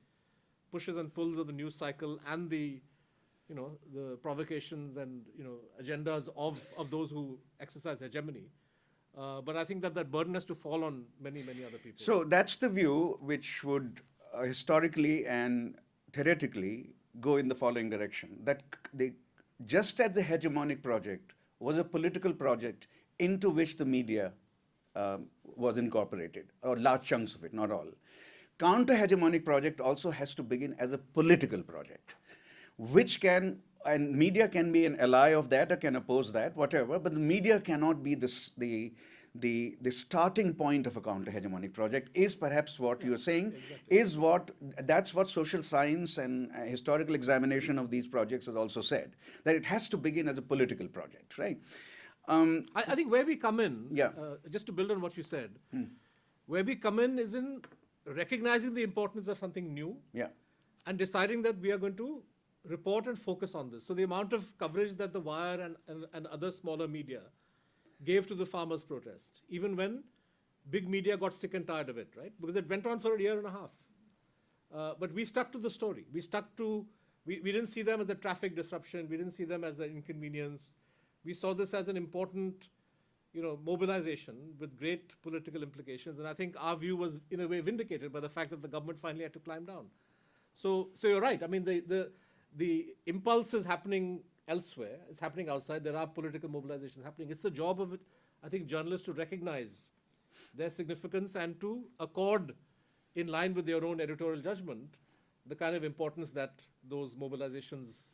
pushes and pulls of the news cycle and the, the provocations and, agendas of those who exercise hegemony. But I think that burden has to fall on many, many other people. So that's the view which would historically and theoretically go in the following direction. That just as the hegemonic project was a political project into which the media was incorporated, or large chunks of it, not all. Counter-hegemonic project also has to begin as a political project, which can, and media can be an ally of that or can oppose that, whatever, but the media cannot be the starting point of a counter-hegemonic project, is perhaps what you're saying, exactly. That's what social science and historical examination of these projects has also said, that it has to begin as a political project, right? I think where we come in, yeah. Just to build on what you said, where we come in is in recognizing the importance of something new, yeah, and deciding that we are going to report and focus on this. So the amount of coverage that The Wire and other smaller media gave to the farmers' protest, even when big media got sick and tired of it, right? Because it went on for a year and a half. But we stuck to the story. We didn't see them as a traffic disruption. We didn't see them as an inconvenience. We saw this as an important, mobilization with great political implications. And I think our view was, in a way, vindicated by the fact that the government finally had to climb down. So you're right. I mean, the impulse is happening elsewhere. It's happening outside. There are political mobilizations happening. It's the job of, I think, journalists to recognize their significance and to accord, in line with their own editorial judgment, the kind of importance that those mobilizations,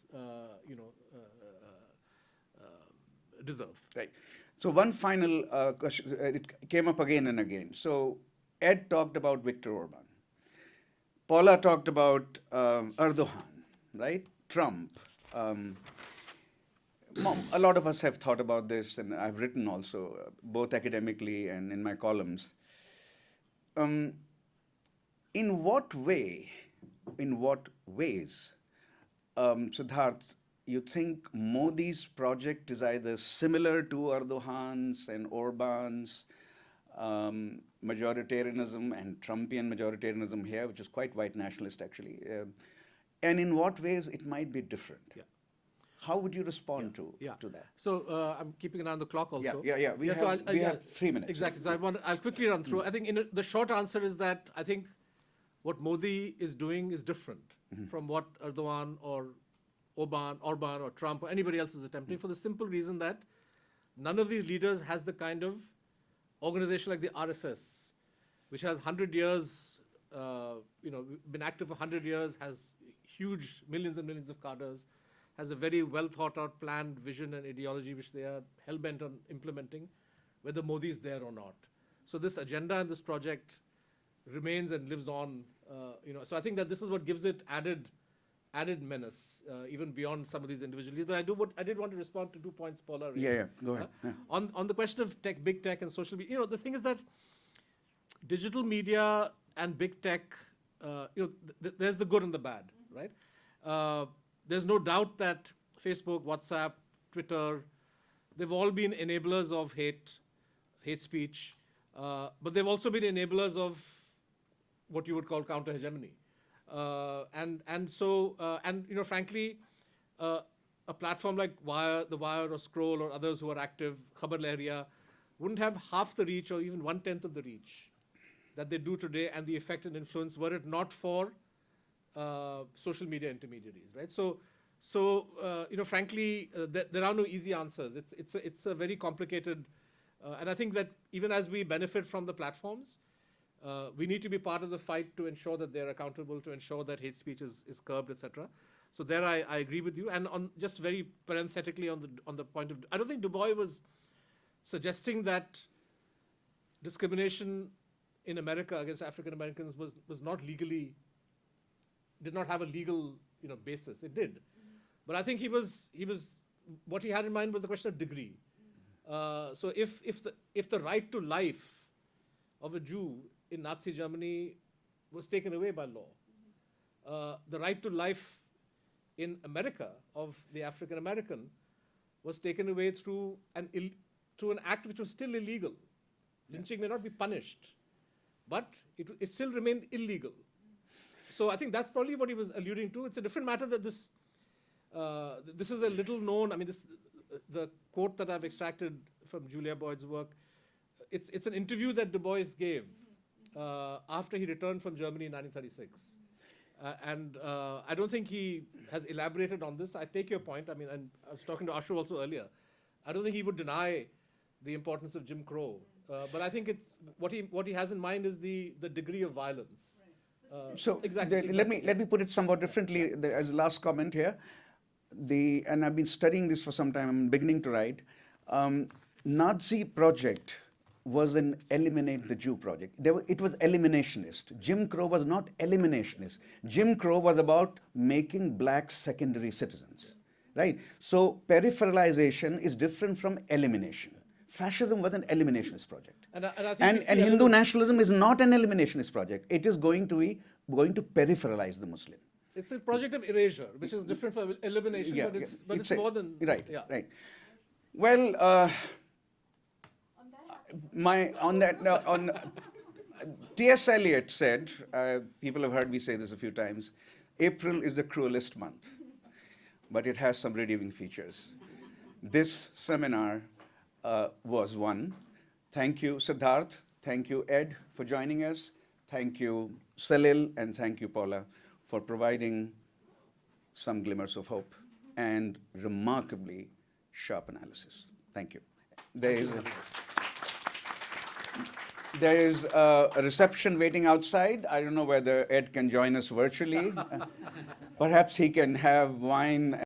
deserve. Right. So one final question, it came up again and again. So Ed talked about Viktor Orban. Paula talked about Erdogan, right? Trump. A lot of us have thought about this, and I've written also, both academically and in my columns. In what ways, Siddharth, you think Modi's project is either similar to Erdogan's and Orban's majoritarianism and Trumpian majoritarianism here, which is quite white nationalist actually, and in what ways it might be different? Yeah. How would you respond to that? So I'm keeping an eye on the clock also. Yeah. We have 3 minutes. Exactly. So I'll quickly run through. I think the short answer is that I think what Modi is doing is different from what Erdogan or Orban or Trump or anybody else is attempting, for the simple reason that none of these leaders has the kind of organization like the RSS, which has 100 years, been active for 100 years, has huge millions and millions of cadres, has a very well thought out planned vision and ideology which they are hell-bent on implementing, whether Modi is there or not. So this agenda and this project remains and lives on. So I think that this is what gives it added menace, even beyond some of these individual leaders. But I did want to respond to 2 points Paula raised. Yeah, go ahead. On the question of tech, big tech and social media, the thing is that digital media and big tech, there's the good and the bad, right? There's no doubt that Facebook, WhatsApp, Twitter, they've all been enablers of hate speech, but they've also been enablers of what you would call counter-hegemony. Frankly, a platform like The Wire or Scroll or others who are active, Khabar Lahariya, wouldn't have half the reach or even 1/10 of the reach that they do today and the effect and influence were it not for social media intermediaries, right? Frankly, there are no easy answers. It's a very complicated, and I think that even as we benefit from the platforms, we need to be part of the fight to ensure that they're accountable, to ensure that hate speech is curbed, etc. So there I agree with you. And on just very parenthetically on the point of, I don't think Du Bois was suggesting that discrimination in America against African Americans was not legally, did not have a legal basis. It did. But I think what he had in mind was the question of degree. So if the right to life of a Jew in Nazi Germany was taken away by law, the right to life in America of the African American was taken away through an act which was still illegal. Lynching may not be punished, but it still remained illegal. So I think that's probably what he was alluding to. It's a different matter that this is a little known. I mean, the quote that I've extracted from Julia Boyd's work, it's an interview that Du Bois gave after he returned from Germany in 1936. And I don't think he has elaborated on this. I take your point. I mean, and I was talking to Ashu also earlier. I don't think he would deny the importance of Jim Crow. But I think it's what he has in mind is the degree of violence. So exactly. let me put it somewhat differently as a last comment here. And I've been studying this for some time. I'm beginning to write. Nazi project was an eliminate the Jew project. It was eliminationist. Jim Crow was not eliminationist. Jim Crow was about making blacks secondary citizens, right? So peripheralization is different from elimination. Fascism was an eliminationist project. And I think and Hindu nationalism is not an eliminationist project. It is going to peripheralize the Muslim. It's a project of erasure, which is different from elimination, but it's more than... Right, yeah. right. Well, T.S. Eliot said, people have heard me say this a few times, April is the cruelest month, but it has some redeeming features. This seminar was one. Thank you, Siddharth. Thank you, Ed, for joining us. Thank you, Salil, and thank you, Paula, for providing some glimmers of hope and remarkably sharp analysis. Thank you. There is a reception waiting outside. I don't know whether Ed can join us virtually. Perhaps he can have wine